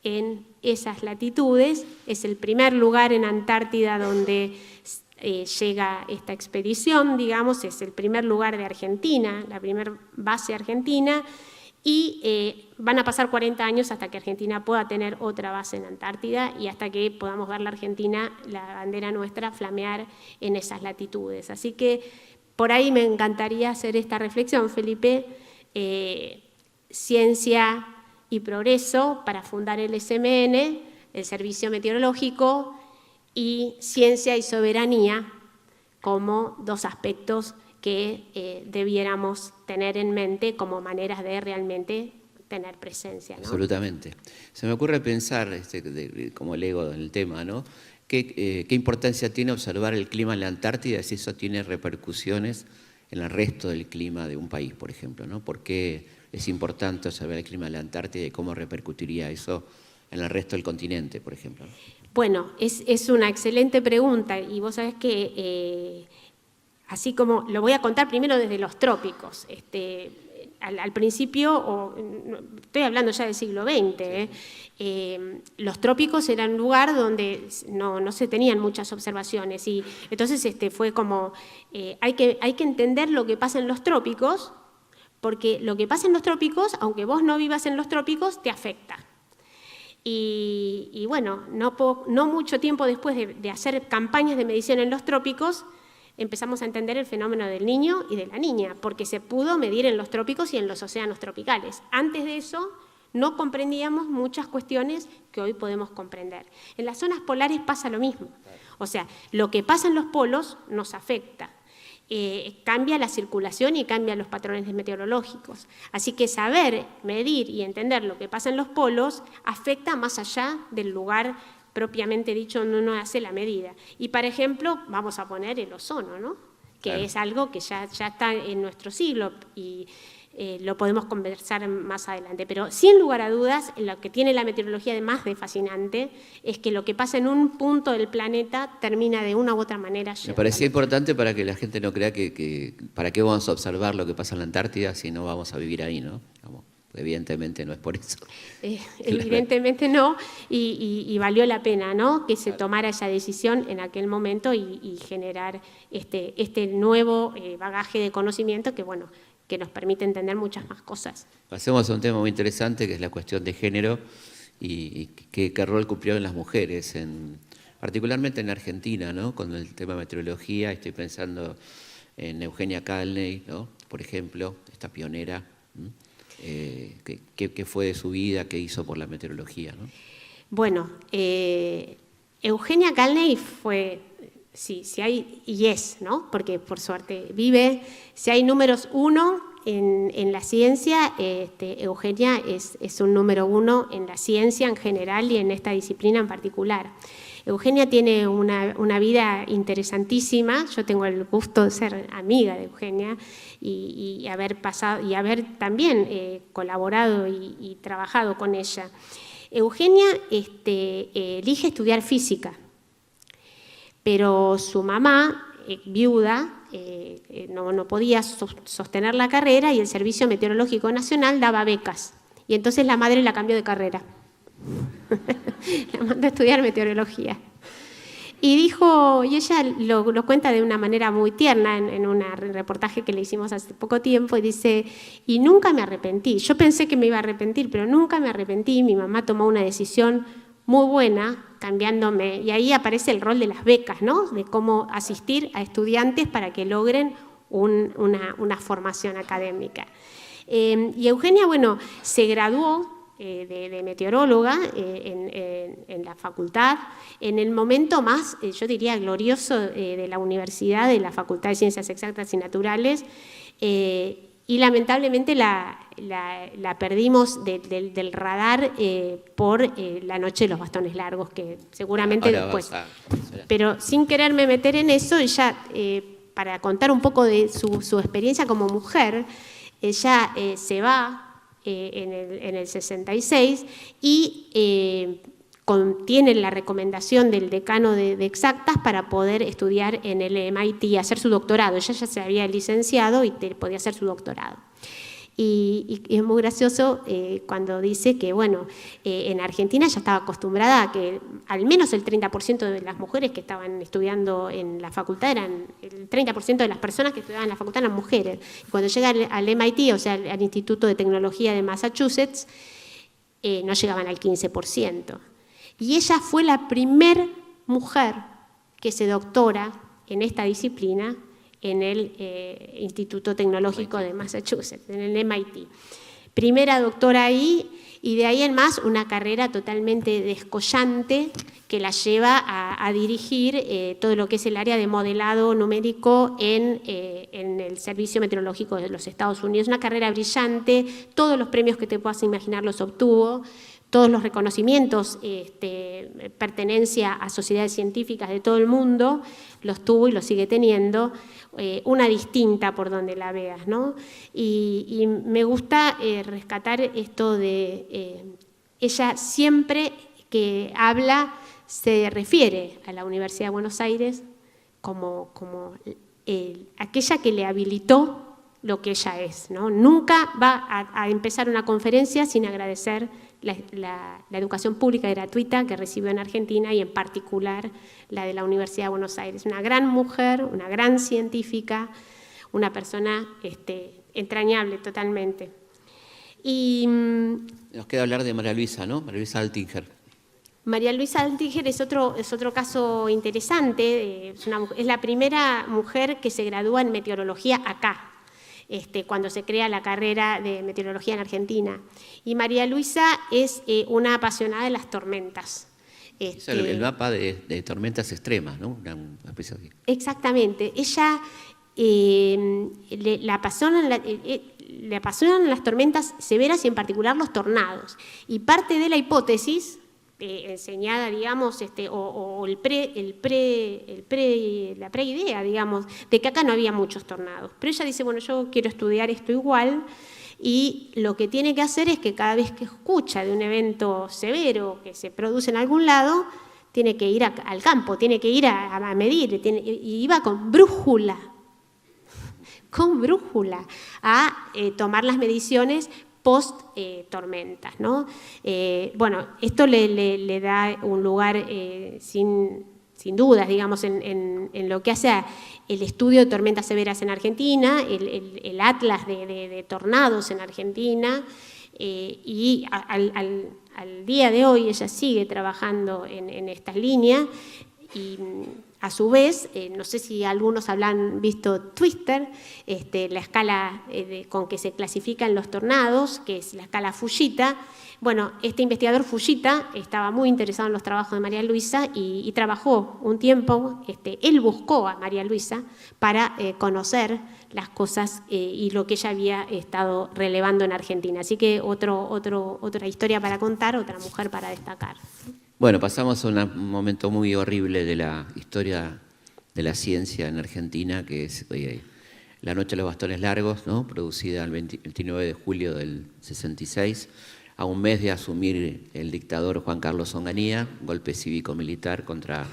en esas latitudes. Es el primer lugar en Antártida donde llega esta expedición, digamos, es el primer lugar de Argentina, la primera base argentina, y van a pasar 40 años hasta que Argentina pueda tener otra base en Antártida y hasta que podamos ver la Argentina, la bandera nuestra, flamear en esas latitudes. Así que por ahí me encantaría hacer esta reflexión, Felipe, ciencia y progreso para fundar el SMN, el Servicio Meteorológico, y ciencia y soberanía como dos aspectos que debiéramos tener en mente como maneras de realmente tener presencia, ¿no? Absolutamente. Se me ocurre pensar, como leo en el tema, ¿no? ¿Qué importancia tiene observar el clima en la Antártida si eso tiene repercusiones en el resto del clima de un país, por ejemplo, ¿no? ¿Por qué es importante observar el clima en la Antártida y cómo repercutiría eso en el resto del continente, por ejemplo, ¿no? Bueno, es una excelente pregunta, y vos sabés que así como lo voy a contar primero desde los trópicos. Al principio, estoy hablando ya del siglo XX, los trópicos eran un lugar donde no se tenían muchas observaciones, y entonces fue como, hay que entender lo que pasa en los trópicos, porque lo que pasa en los trópicos, aunque vos no vivas en los trópicos, te afecta. Y bueno, no mucho tiempo después de hacer campañas de medición en los trópicos, empezamos a entender el fenómeno del niño y de la niña, porque se pudo medir en los trópicos y en los océanos tropicales. Antes de eso, no comprendíamos muchas cuestiones que hoy podemos comprender. En las zonas polares pasa lo mismo. O sea, lo que pasa en los polos nos afecta. Cambia la circulación y cambia los patrones meteorológicos. Así que saber, medir y entender lo que pasa en los polos afecta más allá del lugar propiamente dicho donde uno hace la medida. Y, por ejemplo, vamos a poner el ozono, ¿no? Que claro, es algo que ya está en nuestro siglo y lo podemos conversar más adelante. Pero sin lugar a dudas, lo que tiene la meteorología de más de fascinante es que lo que pasa en un punto del planeta termina de una u otra manera. Me parecía importante para que la gente no crea que para qué vamos a observar lo que pasa en la Antártida si no vamos a vivir ahí, ¿no? Evidentemente no es por eso. Evidentemente no, y valió la pena, ¿no?, que se tomara esa decisión en aquel momento y generar este nuevo bagaje de conocimiento que, bueno, que nos permite entender muchas más cosas. Pasemos a un tema muy interesante, que es la cuestión de género y qué rol cumplieron las mujeres particularmente en Argentina, ¿no? Con el tema de meteorología, estoy pensando en Eugenia Calney, ¿no? Por ejemplo, esta pionera, ¿qué fue de su vida, qué hizo por la meteorología, ¿no? Bueno, Eugenia Calney fue, sí hay, y es, ¿no? Porque por suerte vive, si hay números uno en la ciencia, Eugenia es un número uno en la ciencia en general y en esta disciplina en particular. Eugenia tiene una vida interesantísima. Yo tengo el gusto de ser amiga de Eugenia y haber pasado y haber también colaborado y trabajado con ella. Eugenia elige estudiar física, pero su mamá, viuda, no podía sostener la carrera y el Servicio Meteorológico Nacional daba becas. Y entonces la madre la cambió de carrera. La mandó a estudiar meteorología. Y ella lo cuenta de una manera muy tierna en un reportaje que le hicimos hace poco tiempo, y dice, y nunca me arrepentí. Yo pensé que me iba a arrepentir, pero nunca me arrepentí. Mi mamá tomó una decisión muy buena, cambiándome, y ahí aparece el rol de las becas, ¿no? De cómo asistir a estudiantes para que logren una formación académica. Y Eugenia, bueno, se graduó de meteoróloga en la facultad, en el momento más, yo diría, glorioso de la universidad, de la Facultad de Ciencias Exactas y Naturales, y lamentablemente la perdimos del radar por la noche de los bastones largos, que seguramente después. Pero sin quererme meter en eso, ella, para contar un poco de su experiencia como mujer, ella se va en el 66 y tiene la recomendación del decano de Exactas para poder estudiar en el MIT y hacer su doctorado. Ella ya se había licenciado y podía hacer su doctorado. Y es muy gracioso cuando dice que, bueno, en Argentina ya estaba acostumbrada a que al menos el 30% de las mujeres que estaban estudiando en la facultad el 30% de las personas que estudiaban en la facultad eran mujeres. Y cuando llega al MIT, o sea, al Instituto de Tecnología de Massachusetts, no llegaban al 15%. Y ella fue la primer mujer que se doctora en esta disciplina en el Instituto Tecnológico de Massachusetts, en el MIT. Primera doctora ahí, y de ahí en más una carrera totalmente descollante que la lleva a dirigir todo lo que es el área de modelado numérico en el Servicio Meteorológico de los Estados Unidos. Una carrera brillante, todos los premios que te puedas imaginar los obtuvo, todos los reconocimientos, pertenencia a sociedades científicas de todo el mundo, los tuvo y los sigue teniendo, una distinta por donde la veas, ¿no? Y me gusta rescatar esto de ella siempre que habla se refiere a la Universidad de Buenos Aires como aquella que le habilitó lo que ella es, ¿no? Nunca va a empezar una conferencia sin agradecer la educación pública y gratuita que recibió en Argentina y en particular la de la Universidad de Buenos Aires. Una gran mujer, una gran científica, una persona entrañable totalmente. Y nos queda hablar de María Luisa, ¿no? María Luisa Altinger. María Luisa Altinger es otro caso interesante. Es la primera mujer que se gradúa en meteorología acá. Cuando se crea la carrera de meteorología en Argentina. Y María Luisa es una apasionada de las tormentas. Es el mapa de tormentas extremas, ¿no? Una especie de... Exactamente. Ella le apasionan las tormentas severas y en particular los tornados. Y parte de la hipótesis enseñada, digamos, la preidea, digamos, de que acá no había muchos tornados. Pero ella dice, bueno, yo quiero estudiar esto igual, y lo que tiene que hacer es que cada vez que escucha de un evento severo que se produce en algún lado, tiene que ir al campo, tiene que ir a medir, y iba con brújula a tomar las mediciones post-tormentas, ¿no? Bueno, esto le da un lugar sin dudas, digamos, en lo que hace el estudio de tormentas severas en Argentina, el atlas de tornados en Argentina, y al día de hoy ella sigue trabajando en estas líneas. Y a su vez, no sé si algunos habrán visto Twister, la escala con que se clasifican los tornados, que es la escala Fujita. Bueno, este investigador Fujita estaba muy interesado en los trabajos de María Luisa y trabajó un tiempo, él buscó a María Luisa para conocer las cosas y lo que ella había estado relevando en Argentina. Así que otra historia para contar, otra mujer para destacar. Bueno, pasamos a un momento muy horrible de la historia de la ciencia en Argentina, que es La Noche de los Bastones Largos, ¿no? Producida el 29 de julio del 66, a un mes de asumir el dictador Juan Carlos Onganía, golpe cívico-militar contra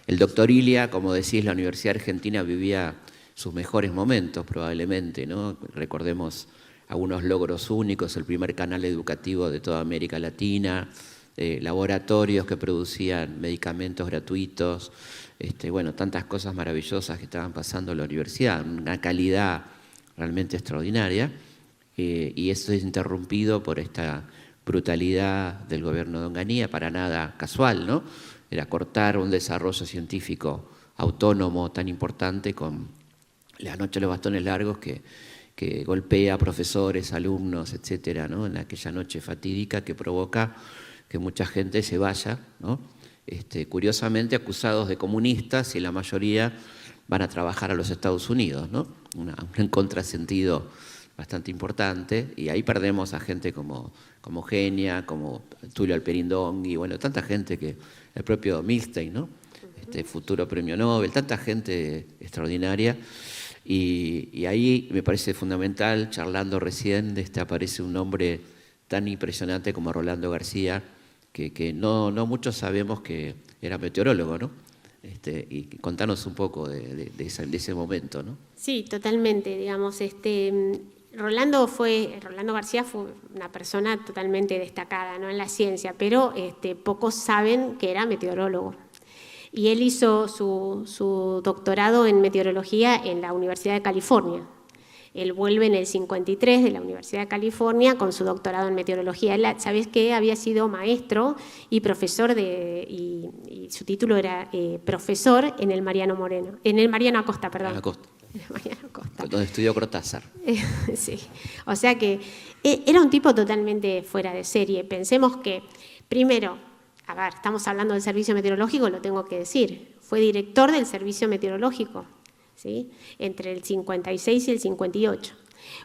el doctor Ilia. Como decís, la Universidad Argentina vivía sus mejores momentos probablemente, ¿no? Recordemos algunos logros únicos, el primer canal educativo de toda América Latina, laboratorios que producían medicamentos gratuitos, bueno, tantas cosas maravillosas que estaban pasando en la universidad, una calidad realmente extraordinaria, y eso es interrumpido por esta brutalidad del gobierno de Onganía, para nada casual, ¿no? Era cortar un desarrollo científico autónomo tan importante con La Noche de los Bastones Largos que golpea a profesores, alumnos, etcétera, ¿no? En aquella noche fatídica que provoca que mucha gente se vaya, ¿no? Curiosamente acusados de comunistas, y la mayoría van a trabajar a los Estados Unidos, ¿no? Un contrasentido bastante importante, y ahí perdemos a gente como Genia, como Tulio Alperindón, y bueno, tanta gente, que el propio Milstein, ¿no? Futuro premio Nobel, tanta gente extraordinaria. Y ahí me parece fundamental, charlando recién, aparece un nombre tan impresionante como Rolando García, que no muchos sabemos que era meteorólogo, ¿no? Y contanos un poco de ese momento, ¿no? Sí, totalmente, digamos, Rolando García fue una persona totalmente destacada, ¿no?, en la ciencia, pero pocos saben que era meteorólogo. Y él hizo su doctorado en meteorología en la Universidad de California. Él vuelve en el 53 de la Universidad de California con su doctorado en meteorología. Él, ¿sabés qué? Había sido maestro y profesor y su título era profesor en el Mariano Acosta, perdón. Mariano Acosta. Donde estudió Cortázar. Sí, o sea que era un tipo totalmente fuera de serie. Pensemos que, primero, a ver, estamos hablando del servicio meteorológico, lo tengo que decir, fue director del servicio meteorológico, ¿sí?, entre el 56 y el 58.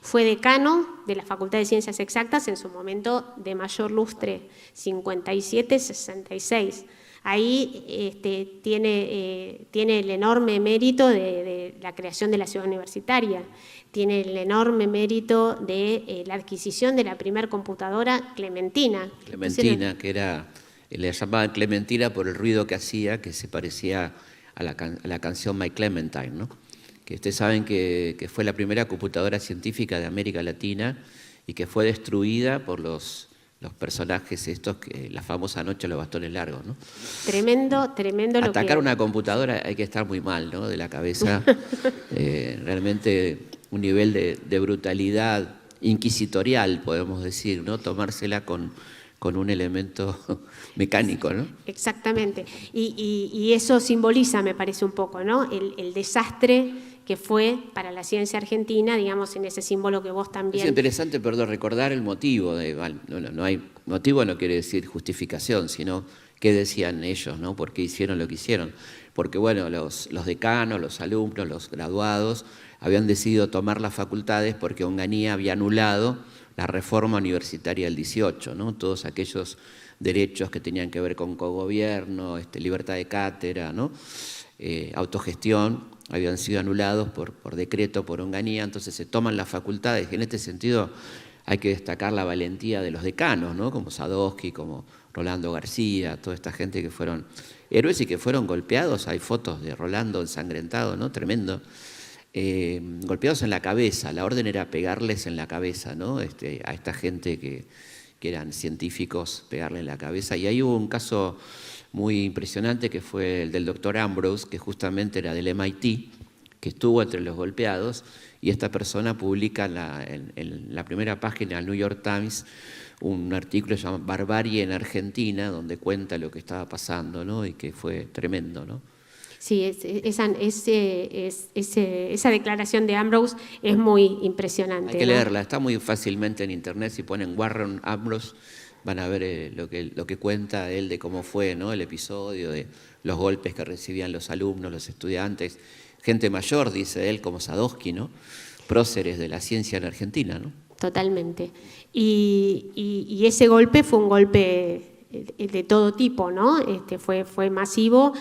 Fue decano de la Facultad de Ciencias Exactas en su momento de mayor lustre, 57-66. Ahí tiene el enorme mérito de la creación de la ciudad universitaria, tiene el enorme mérito de la adquisición de la primera computadora Clementina. Clementina, que le llamaban Clementina por el ruido que hacía, que se parecía a la canción My Clementine, ¿no? Que ustedes saben que fue la primera computadora científica de América Latina y que fue destruida por los personajes estos, que la famosa Noche de los Bastones Largos, ¿no? Tremendo. Atacar una computadora hay que estar muy mal, ¿no?, de la cabeza. Realmente un nivel de brutalidad inquisitorial, podemos decir, ¿no? Tomársela con un elemento mecánico, ¿no? Exactamente. Y eso simboliza, me parece un poco, ¿no?, el desastre que fue para la ciencia argentina, digamos, en ese símbolo que vos también... Es interesante, perdón, recordar el motivo. No hay motivo, no quiere decir justificación, sino qué decían ellos, ¿no? ¿Por qué hicieron lo que hicieron? Porque, bueno, los decanos, los alumnos, los graduados habían decidido tomar las facultades porque Onganía había anulado la reforma universitaria del 18, ¿no? Todos aquellos derechos que tenían que ver con cogobierno, libertad de cátedra, ¿no? Autogestión, habían sido anulados por decreto por Onganía. Entonces se toman las facultades. En este sentido hay que destacar la valentía de los decanos, ¿no?, como Sadowski, como Rolando García, toda esta gente que fueron héroes y que fueron golpeados. Hay fotos de Rolando ensangrentado, ¿no?, tremendo. Golpeados en la cabeza. La orden era pegarles en la cabeza, ¿no?, a esta gente que eran científicos, pegarle en la cabeza. Y ahí hubo un caso muy impresionante que fue el del doctor Ambrose, que justamente era del MIT, que estuvo entre los golpeados, y esta persona publica en la primera página del New York Times un artículo llamado Barbarie en Argentina, donde cuenta lo que estaba pasando, ¿no? Y que fue tremendo, ¿no? Sí, esa declaración de Ambrose es muy impresionante. Hay que leerla, está muy fácilmente en internet. Si ponen Warren Ambrose, van a ver lo que cuenta él de cómo fue, ¿no? El episodio, de los golpes que recibían los alumnos, los estudiantes, gente mayor, dice él, como Sadowski, ¿no? Próceres de la ciencia en Argentina, ¿no? Totalmente. Y ese golpe fue un golpe de todo tipo, ¿no? Fue masivo.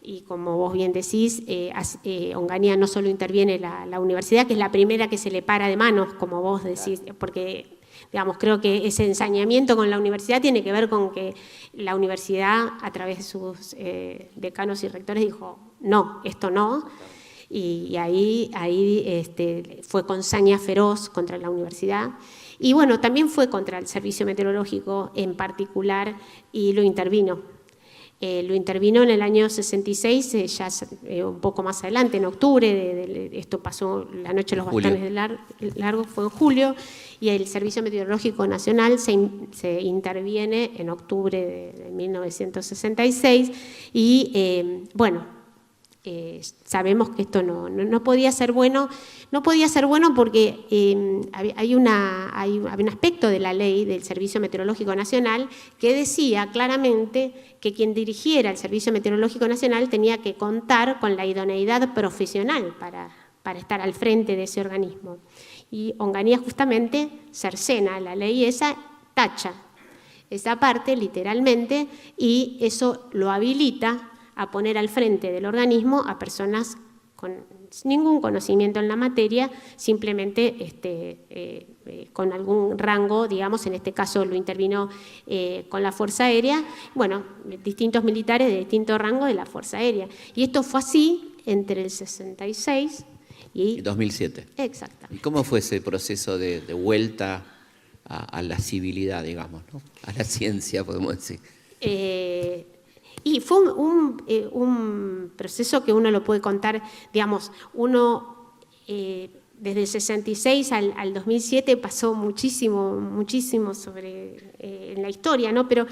Y como vos bien decís, Onganía no solo interviene la universidad, que es la primera que se le para de manos, como vos decís, porque, digamos, creo que ese ensañamiento con la universidad tiene que ver con que la universidad, a través de sus decanos y rectores, dijo, no, esto no. Y ahí fue con saña feroz contra la universidad. Y bueno, también fue contra el Servicio Meteorológico en particular, y lo intervino. Lo intervino en el año 66, ya un poco más adelante, en octubre, esto pasó la noche de los bastones largos, fue en julio, y el Servicio Meteorológico Nacional se interviene en octubre de 1966, y bueno, sabemos que esto no podía ser bueno, porque había un aspecto de la ley del Servicio Meteorológico Nacional que decía claramente que quien dirigiera el Servicio Meteorológico Nacional tenía que contar con la idoneidad profesional para estar al frente de ese organismo. Y Onganía justamente cercena la ley esa, tacha esa parte literalmente, y eso lo habilita a poner al frente del organismo a personas con ningún conocimiento en la materia, simplemente con algún rango, digamos, en este caso lo intervino con la Fuerza Aérea, bueno, distintos militares de distintos rangos de la Fuerza Aérea. Y esto fue así entre el 66 y 2007. Exacto. ¿Y cómo fue ese proceso de vuelta a la civilidad, digamos, ¿no? A la ciencia, podemos decir? Y fue un proceso que uno lo puede contar, digamos, desde el 66 al 2007 pasó muchísimo en la historia, ¿no? Pero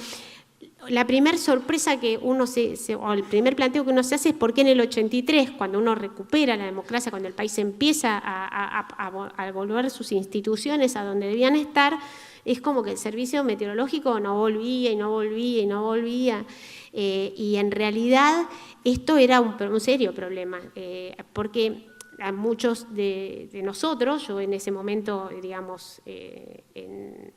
la primera sorpresa que uno o el primer planteo que uno se hace es por qué en el 83, cuando uno recupera la democracia, cuando el país empieza a volver sus instituciones a donde debían estar, es como que el servicio meteorológico no volvía y no volvía y no volvía. Y en realidad esto era un serio problema, porque a muchos de nosotros, yo en ese momento, digamos, en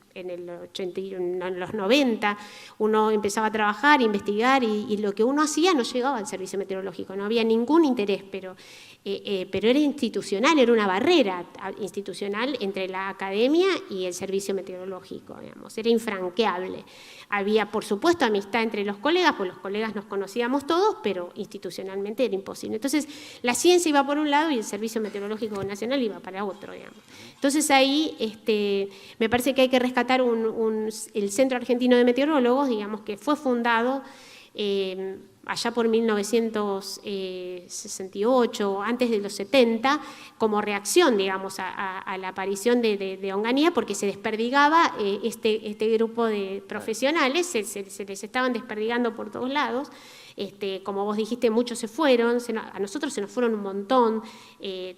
los 90, uno empezaba a trabajar, a investigar, y lo que uno hacía no llegaba al servicio meteorológico, no había ningún interés, pero era institucional, era una barrera institucional entre la academia y el servicio meteorológico, digamos, era infranqueable. Había, por supuesto, amistad entre los colegas, pues los colegas nos conocíamos todos, pero institucionalmente era imposible. Entonces, la ciencia iba por un lado y el Servicio Meteorológico Nacional iba para otro, digamos. Entonces, ahí me parece que hay que rescatar el Centro Argentino de Meteorólogos, digamos, que fue fundado allá por 1968, antes de los 70, como reacción, digamos, a la aparición de Onganía, porque se desperdigaba este grupo de profesionales, se les estaban desperdigando por todos lados. Como vos dijiste, muchos se fueron, a nosotros se nos fueron un montón,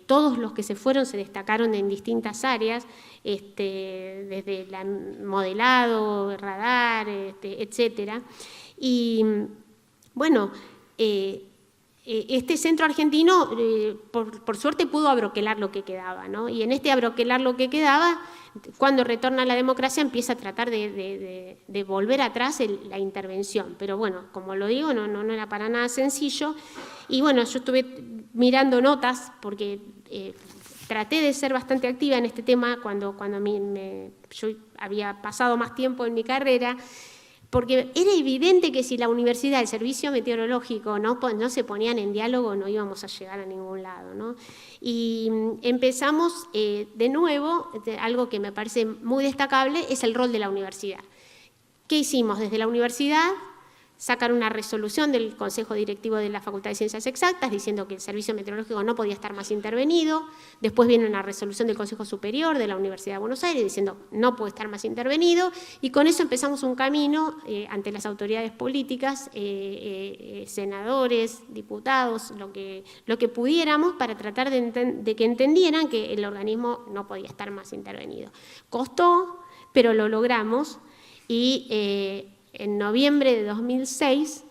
todos los que se fueron se destacaron en distintas áreas, desde el modelado, radar, etcétera. Y bueno, este centro argentino, por suerte, pudo abroquelar lo que quedaba, ¿no? Y en este abroquelar lo que quedaba, cuando retorna la democracia, empieza a tratar de volver atrás la intervención. Pero bueno, como lo digo, no era para nada sencillo. Y bueno, yo estuve mirando notas, porque traté de ser bastante activa en este tema cuando yo había pasado más tiempo en mi carrera, porque era evidente que si la universidad, el servicio meteorológico no se ponían en diálogo, no íbamos a llegar a ningún lado, ¿no? Y empezamos de nuevo, algo que me parece muy destacable, es el rol de la universidad. ¿Qué hicimos? Desde la universidad sacan una resolución del Consejo Directivo de la Facultad de Ciencias Exactas diciendo que el servicio meteorológico no podía estar más intervenido. Después viene una resolución del Consejo Superior de la Universidad de Buenos Aires diciendo no puede estar más intervenido, y con eso empezamos un camino ante las autoridades políticas, senadores, diputados, lo que pudiéramos, para tratar de que entendieran que el organismo no podía estar más intervenido. Costó, pero lo logramos, y en noviembre de 2006,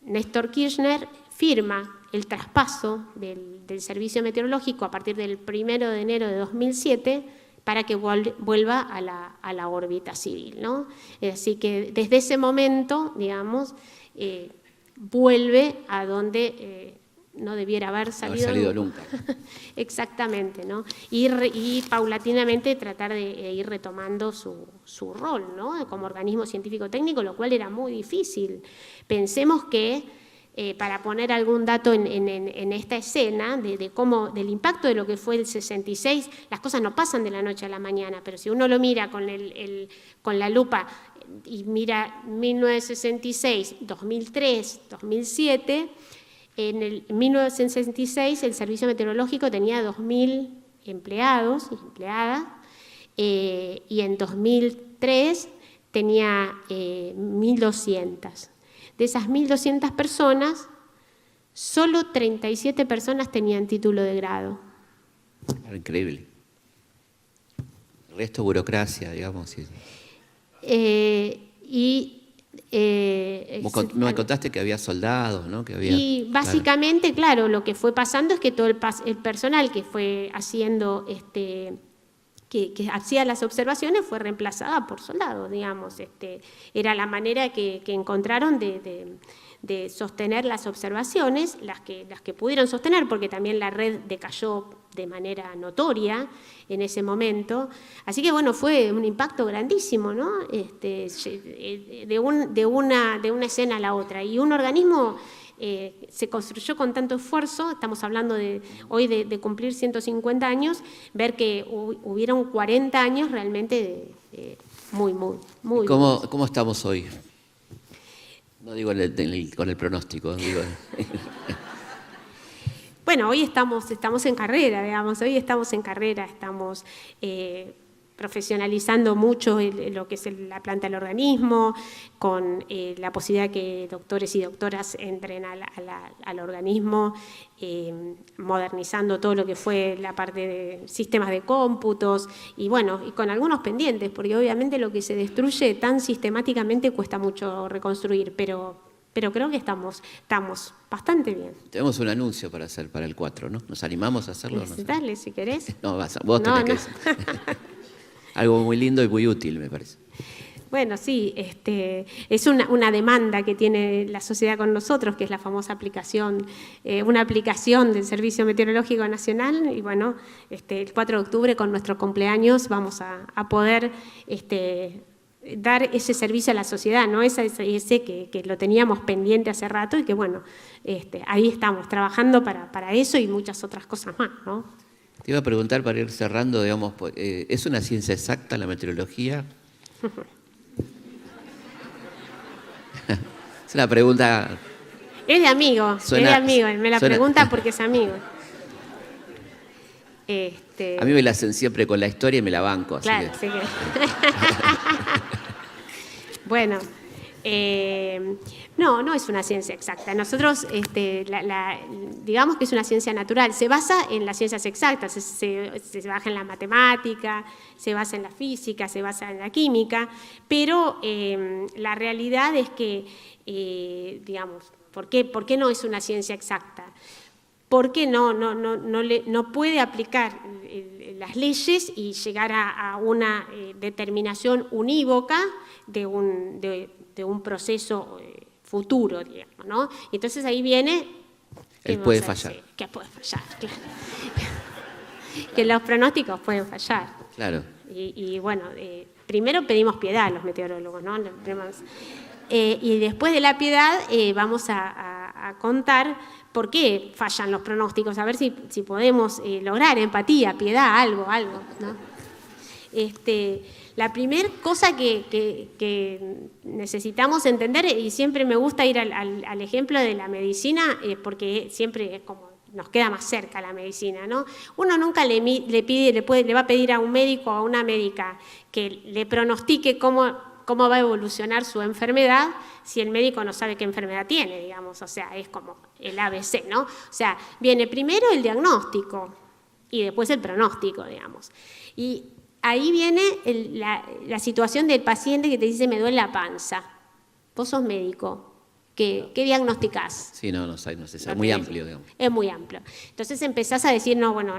Néstor Kirchner firma el traspaso del servicio meteorológico a partir del 1 de enero de 2007 para que vuelva a la órbita civil, ¿no? Así que desde ese momento, digamos, vuelve a donde no debiera haber salido nunca. Exactamente, ¿no? Y paulatinamente tratar de ir retomando su rol, ¿no? Como organismo científico-técnico, lo cual era muy difícil. Pensemos que, para poner algún dato en esta escena, del impacto de lo que fue el 66, las cosas no pasan de la noche a la mañana, pero si uno lo mira con la lupa y mira 1966, 2003, 2007... En 1966 el servicio meteorológico tenía 2.000 empleados y empleadas, y en 2003 tenía 1.200. De esas 1.200 personas, solo 37 personas tenían título de grado. Increíble. El resto burocracia, digamos. Me contaste que había soldados, ¿no? Y básicamente, claro, lo que fue pasando es que todo el personal que fue haciendo, que hacía las observaciones, fue reemplazada por soldados, digamos. Era la manera que encontraron de sostener las observaciones, las que pudieron sostener, porque también la red decayó de manera notoria en ese momento. Así que bueno, fue un impacto grandísimo, ¿no? De una escena a la otra. Y un organismo se construyó con tanto esfuerzo. Estamos hablando hoy de cumplir 150 años, ver que hubieron 40 años realmente muy. ¿Cómo estamos hoy? No digo con el pronóstico, digo... Bueno, hoy estamos en carrera, digamos, estamos profesionalizando mucho lo que es la planta del organismo, con la posibilidad de que doctores y doctoras entren al organismo, modernizando todo lo que fue la parte de sistemas de cómputos, y bueno, y con algunos pendientes, porque obviamente lo que se destruye tan sistemáticamente cuesta mucho reconstruir, pero creo que estamos bastante bien. Tenemos un anuncio para hacer para el 4, ¿no? ¿Nos animamos a hacerlo? No sé. Dale, si querés. No, vos tenés que decir. Algo muy lindo y muy útil, me parece. Bueno, sí, es una demanda que tiene la sociedad con nosotros, que es la famosa aplicación, una aplicación del Servicio Meteorológico Nacional, y bueno, el 4 de octubre con nuestro cumpleaños vamos a poder dar ese servicio a la sociedad, ¿no? Ese que lo teníamos pendiente hace rato, y que bueno, ahí estamos trabajando para eso y muchas otras cosas más, ¿no? Te iba a preguntar, para ir cerrando, digamos, ¿es una ciencia exacta la meteorología? Es una pregunta... Es de amigo, me la pregunta porque es amigo. A mí me la hacen siempre con la historia y me la banco. Así claro, que... sí que... Bueno, no es una ciencia exacta. Nosotros, digamos que es una ciencia natural. Se basa en las ciencias exactas, se basa en la matemática, se basa en la física, se basa en la química, pero la realidad es que, digamos, ¿por qué no es una ciencia exacta? Porque no puede aplicar las leyes y llegar a una determinación unívoca de un proceso futuro, digamos, ¿no? Y entonces ahí viene... puede fallar. Que puede fallar, claro. Que los pronósticos pueden fallar. Claro. Y bueno, primero pedimos piedad a los meteorólogos, ¿no? Y después de la piedad vamos a contar por qué fallan los pronósticos, a ver si podemos lograr empatía, piedad, algo, ¿no? La primera cosa que necesitamos entender, y siempre me gusta ir al ejemplo de la medicina, porque siempre es como nos queda más cerca la medicina, ¿no? Uno nunca le va a pedir a un médico o a una médica que le pronostique cómo va a evolucionar su enfermedad si el médico no sabe qué enfermedad tiene, digamos. O sea, es como el ABC, ¿no? O sea, viene primero el diagnóstico y después el pronóstico, digamos. Y ahí viene la situación del paciente que te dice, me duele la panza. Vos sos médico. ¿Qué diagnosticás? Sí, no sé, es muy amplio, digamos. Es muy amplio. Entonces empezás a decir, no, bueno,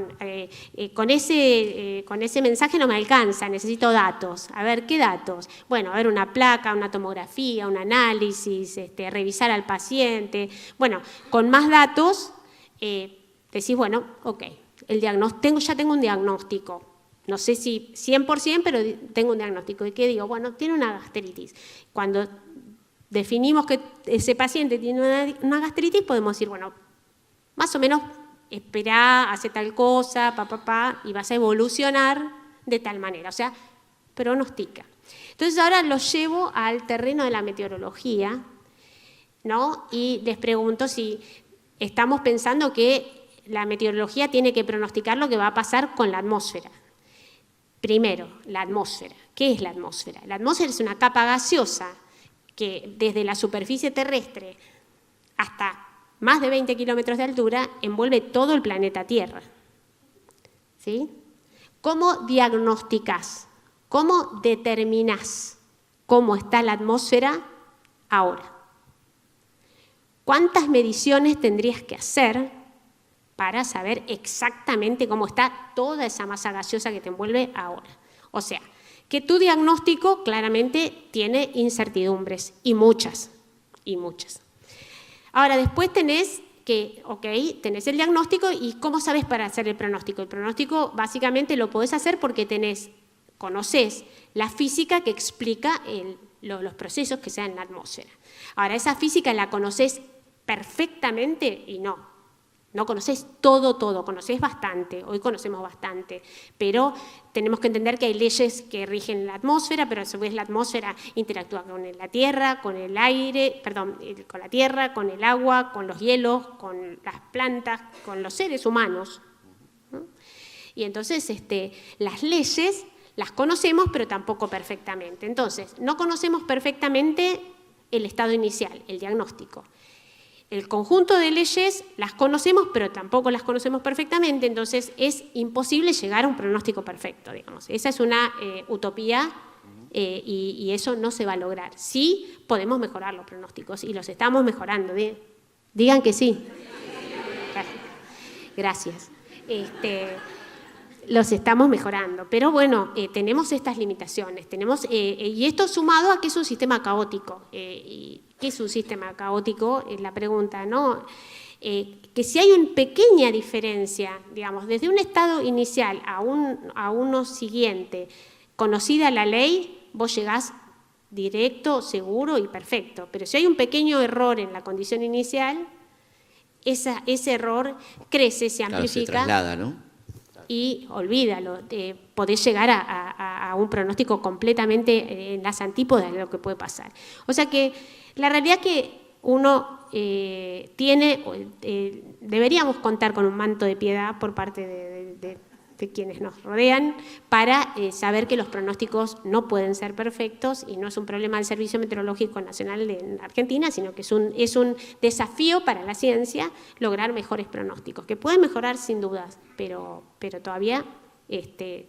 con ese mensaje no me alcanza, necesito datos. A ver, ¿qué datos? Bueno, a ver, una placa, una tomografía, un análisis, revisar al paciente. Bueno, con más datos, decís, bueno, ok, ya tengo un diagnóstico. No sé si 100%, pero tengo un diagnóstico. ¿Y qué digo? Bueno, tiene una gastritis. Cuando definimos que ese paciente tiene una gastritis, podemos decir, bueno, más o menos esperá, hace tal cosa, y vas a evolucionar de tal manera. O sea, pronostica. Entonces ahora lo llevo al terreno de la meteorología, ¿no? Y les pregunto si estamos pensando que la meteorología tiene que pronosticar lo que va a pasar con la atmósfera. Primero, la atmósfera. ¿Qué es la atmósfera? La atmósfera es una capa gaseosa que desde la superficie terrestre hasta más de 20 kilómetros de altura envuelve todo el planeta Tierra. ¿Sí? ¿Cómo diagnosticás? ¿Cómo determinás cómo está la atmósfera ahora? ¿Cuántas mediciones tendrías que hacer para saber exactamente cómo está toda esa masa gaseosa que te envuelve ahora? O sea, que tu diagnóstico claramente tiene incertidumbres, y muchas. Ahora, después tenés el diagnóstico, y ¿cómo sabes para hacer el pronóstico? El pronóstico básicamente lo podés hacer porque conocés la física que explica los procesos que se dan en la atmósfera. Ahora, esa física la conocés perfectamente y no conocés todo, conocés bastante, hoy conocemos bastante, pero tenemos que entender que hay leyes que rigen la atmósfera, pero a su vez la atmósfera interactúa con la Tierra, con el aire, con la Tierra, con el agua, con los hielos, con las plantas, con los seres humanos, ¿no? Y entonces las leyes las conocemos, pero tampoco perfectamente. Entonces, no conocemos perfectamente el estado inicial, el diagnóstico. El conjunto de leyes las conocemos, pero tampoco las conocemos perfectamente, entonces es imposible llegar a un pronóstico perfecto, digamos. Esa es una utopía y eso no se va a lograr. Sí podemos mejorar los pronósticos y los estamos mejorando. Digan que sí. Gracias. Los estamos mejorando, pero bueno, tenemos estas limitaciones, y esto sumado a que es un sistema caótico. ¿Qué es un sistema caótico? Es la pregunta, ¿no? Que si hay una pequeña diferencia, digamos, desde un estado inicial a uno siguiente, conocida la ley, vos llegás directo, seguro y perfecto. Pero si hay un pequeño error en la condición inicial, ese error crece, se amplifica. Claro, se traslada, ¿no? Y olvídalo, podés llegar a un pronóstico completamente en las antípodas de lo que puede pasar. O sea que la realidad que uno deberíamos contar con un manto de piedad por parte de quienes nos rodean para saber que los pronósticos no pueden ser perfectos y no es un problema del Servicio Meteorológico Nacional de Argentina, sino que es un desafío para la ciencia lograr mejores pronósticos, que pueden mejorar sin dudas, pero todavía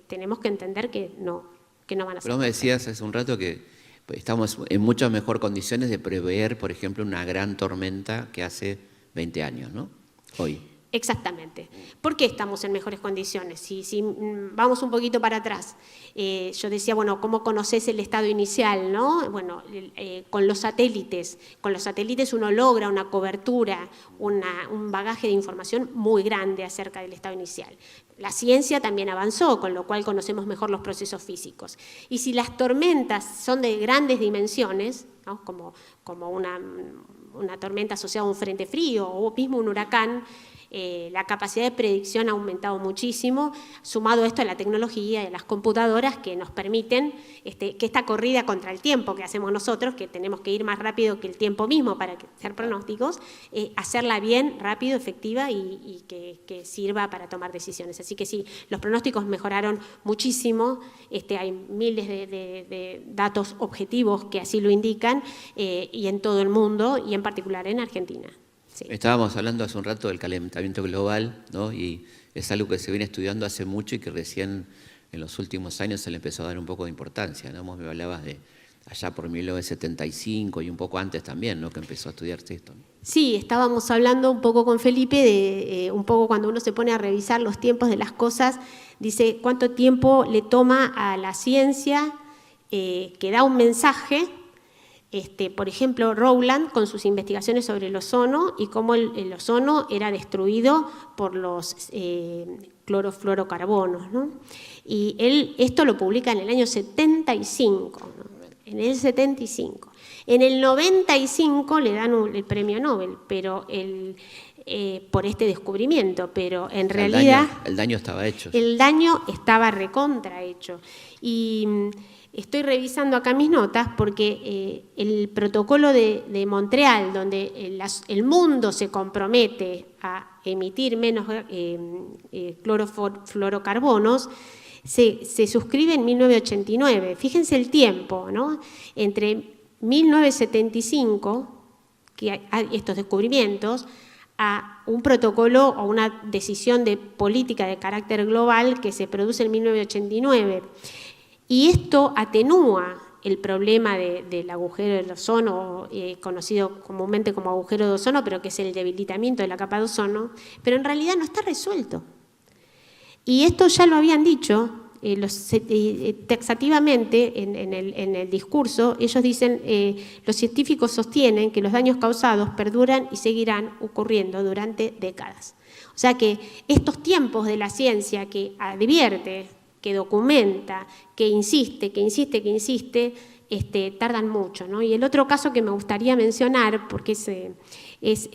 tenemos que entender que no van a ser. Pero me decías hace un rato que estamos en muchas mejor condiciones de prever, por ejemplo, una gran tormenta que hace 20 años, ¿no? Hoy. Exactamente. ¿Por qué estamos en mejores condiciones? Si vamos un poquito para atrás, yo decía, bueno, ¿cómo conoces el estado inicial, no? Bueno, con los satélites. Con los satélites uno logra una cobertura, un bagaje de información muy grande acerca del estado inicial. La ciencia también avanzó, con lo cual conocemos mejor los procesos físicos. Y si las tormentas son de grandes dimensiones, ¿no? como una tormenta asociada a un frente frío o mismo un huracán, La capacidad de predicción ha aumentado muchísimo, sumado esto a la tecnología y a las computadoras que nos permiten que esta corrida contra el tiempo que hacemos nosotros, que tenemos que ir más rápido que el tiempo mismo para hacer pronósticos, hacerla bien, rápido, efectiva y que sirva para tomar decisiones. Así que sí, los pronósticos mejoraron muchísimo, hay miles de datos objetivos que así lo indican, y en todo el mundo, y en particular en Argentina. Sí. Estábamos hablando hace un rato del calentamiento global, ¿no? Y es algo que se viene estudiando hace mucho y que recién en los últimos años se le empezó a dar un poco de importancia, ¿no? Vos me hablabas de allá por 1975 y un poco antes también, ¿no? Que empezó a estudiarse esto. Sí, estábamos hablando un poco con Felipe de un poco cuando uno se pone a revisar los tiempos de las cosas, dice cuánto tiempo le toma a la ciencia que da un mensaje. Por ejemplo, Rowland con sus investigaciones sobre el ozono y cómo el ozono era destruido por los clorofluorocarbonos, ¿no? Y él esto lo publica en el año 75, ¿no? En el 75. En el 95 le dan el premio Nobel, pero por este descubrimiento, pero en realidad… El daño estaba hecho. El daño estaba recontrahecho. Y estoy revisando acá mis notas porque el protocolo de Montreal, donde el mundo se compromete a emitir menos clorofluorocarbonos, se suscribe en 1989. Fíjense el tiempo, ¿no? Entre 1975, que hay estos descubrimientos, a un protocolo o una decisión de política de carácter global que se produce en 1989. Y esto atenúa el problema del agujero del ozono, conocido comúnmente como agujero de ozono, pero que es el debilitamiento de la capa de ozono, pero en realidad no está resuelto. Y esto ya lo habían dicho taxativamente en el discurso. Ellos dicen, los científicos sostienen que los daños causados perduran y seguirán ocurriendo durante décadas. O sea que estos tiempos de la ciencia que advierte, que documenta, que insiste, tardan mucho, ¿no? Y el otro caso que me gustaría mencionar, porque es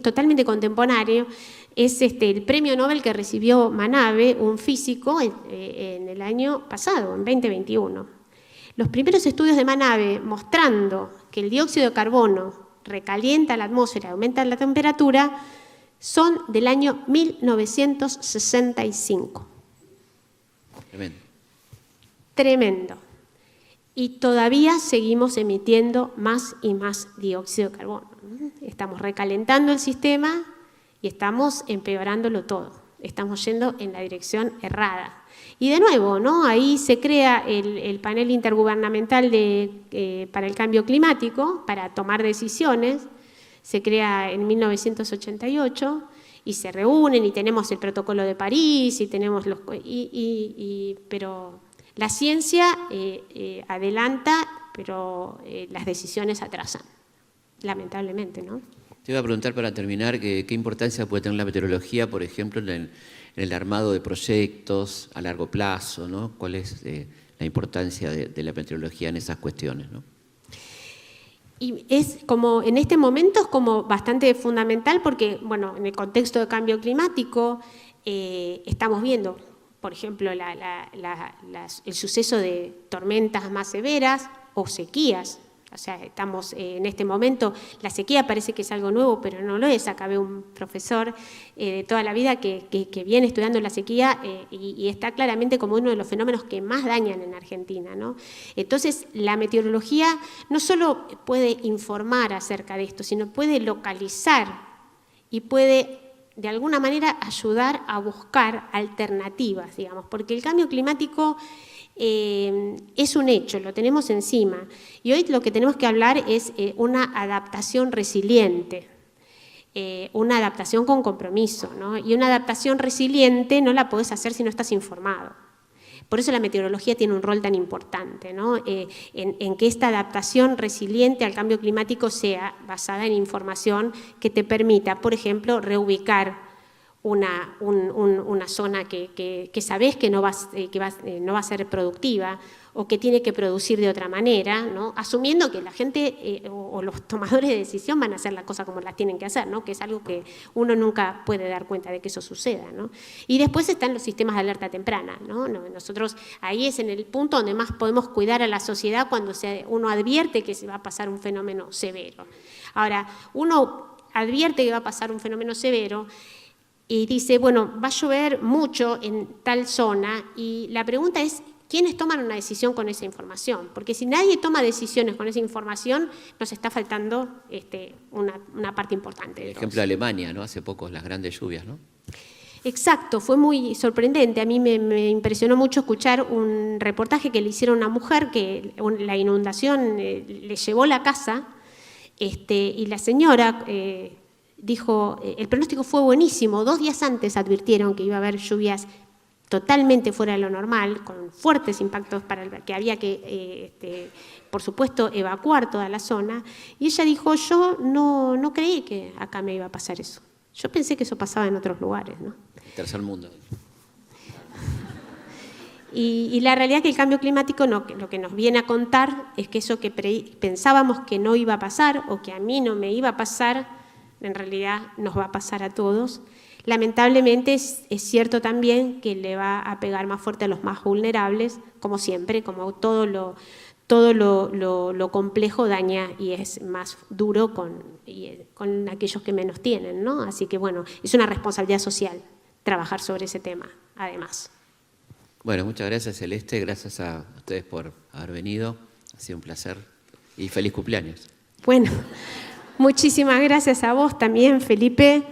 totalmente contemporáneo, es el premio Nobel que recibió Manabe, un físico, en el año pasado, en 2021. Los primeros estudios de Manabe mostrando que el dióxido de carbono recalienta la atmósfera, aumenta la temperatura, son del año 1965. Tremendo. Y todavía seguimos emitiendo más y más dióxido de carbono. Estamos recalentando el sistema y estamos empeorándolo todo. Estamos yendo en la dirección errada. Y de nuevo, ¿no? Ahí se crea el panel intergubernamental para el cambio climático, para tomar decisiones. Se crea en 1988 y se reúnen y tenemos el protocolo de París y tenemos pero la ciencia adelanta, pero las decisiones atrasan, lamentablemente, ¿no? Te iba a preguntar para terminar qué importancia puede tener la meteorología, por ejemplo, en el armado de proyectos a largo plazo, ¿no? ¿Cuál es la importancia de la meteorología en esas cuestiones, ¿no? Y es como, en este momento es como bastante fundamental porque, bueno, en el contexto de cambio climático estamos viendo, por ejemplo, el suceso de tormentas más severas o sequías. O sea, estamos en este momento, la sequía parece que es algo nuevo, pero no lo es. Acá veo un profesor de toda la vida que viene estudiando la sequía y está claramente como uno de los fenómenos que más dañan en Argentina, ¿no? Entonces, la meteorología no solo puede informar acerca de esto, sino puede localizar y puede, de alguna manera, ayudar a buscar alternativas, digamos, porque el cambio climático es un hecho, lo tenemos encima. Y hoy lo que tenemos que hablar es una adaptación resiliente, una adaptación con compromiso, ¿no? Y una adaptación resiliente no la podés hacer si no estás informado. Por eso la meteorología tiene un rol tan importante, ¿no? En que esta adaptación resiliente al cambio climático sea basada en información que te permita, por ejemplo, reubicar una zona que sabés que no va a ser productiva o que tiene que producir de otra manera, ¿no? Asumiendo que la gente o los tomadores de decisión van a hacer las cosas como las tienen que hacer, ¿no? Que es algo que uno nunca puede dar cuenta de que eso suceda, ¿no? Y después están los sistemas de alerta temprana, ¿no? Nosotros ahí es en el punto donde más podemos cuidar a la sociedad cuando uno advierte que se va a pasar un fenómeno severo. Ahora, uno advierte que va a pasar un fenómeno severo y dice, bueno, va a llover mucho en tal zona, y la pregunta es, ¿quiénes toman una decisión con esa información? Porque si nadie toma decisiones con esa información, nos está faltando una parte importante. El ejemplo de Alemania, ¿no? Hace poco, las grandes lluvias, ¿no? Exacto, fue muy sorprendente. A mí me impresionó mucho escuchar un reportaje que le hicieron a una mujer que la inundación le llevó la casa, y la señora dijo, el pronóstico fue buenísimo, 2 días antes advirtieron que iba a haber lluvias totalmente fuera de lo normal, con fuertes impactos que había que, por supuesto, evacuar toda la zona. Y ella dijo, yo no creí que acá me iba a pasar eso. Yo pensé que eso pasaba en otros lugares, ¿no? Tercer mundo. Y la realidad es que el cambio climático lo que nos viene a contar es que eso que pensábamos que no iba a pasar o que a mí no me iba a pasar, en realidad nos va a pasar a todos. Lamentablemente es cierto también que le va a pegar más fuerte a los más vulnerables, como siempre, como todo lo complejo daña y es más duro con aquellos que menos tienen, ¿no? Así que bueno, es una responsabilidad social trabajar sobre ese tema, además. Bueno, muchas gracias, Celeste, gracias a ustedes por haber venido, ha sido un placer y feliz cumpleaños. Bueno, muchísimas gracias a vos también, Felipe.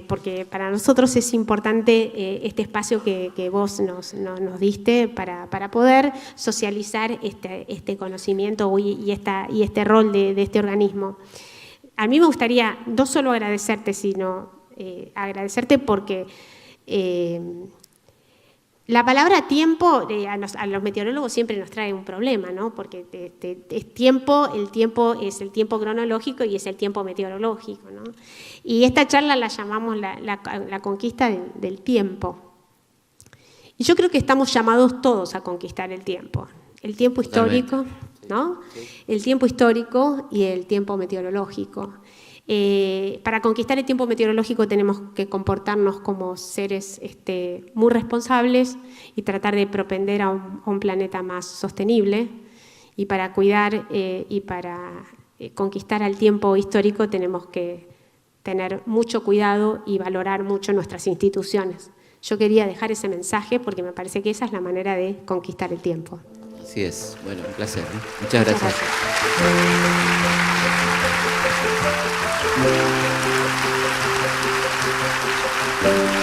Porque para nosotros es importante este espacio que vos nos diste para poder socializar este conocimiento y este rol de este organismo. A mí me gustaría no solo agradecerte, sino agradecerte porque la palabra tiempo a los meteorólogos siempre nos trae un problema, ¿no? Porque es tiempo, el tiempo es el tiempo cronológico y es el tiempo meteorológico, ¿no? Y esta charla la llamamos la conquista del tiempo. Y yo creo que estamos llamados todos a conquistar el tiempo histórico, ¿no? El tiempo histórico y el tiempo meteorológico. Para conquistar el tiempo meteorológico tenemos que comportarnos como seres muy responsables y tratar de propender a un planeta más sostenible. Y para cuidar y para conquistar al tiempo histórico tenemos que tener mucho cuidado y valorar mucho nuestras instituciones. Yo quería dejar ese mensaje porque me parece que esa es la manera de conquistar el tiempo. Así es. Bueno, un placer, ¿no? Muchas gracias. Gracias.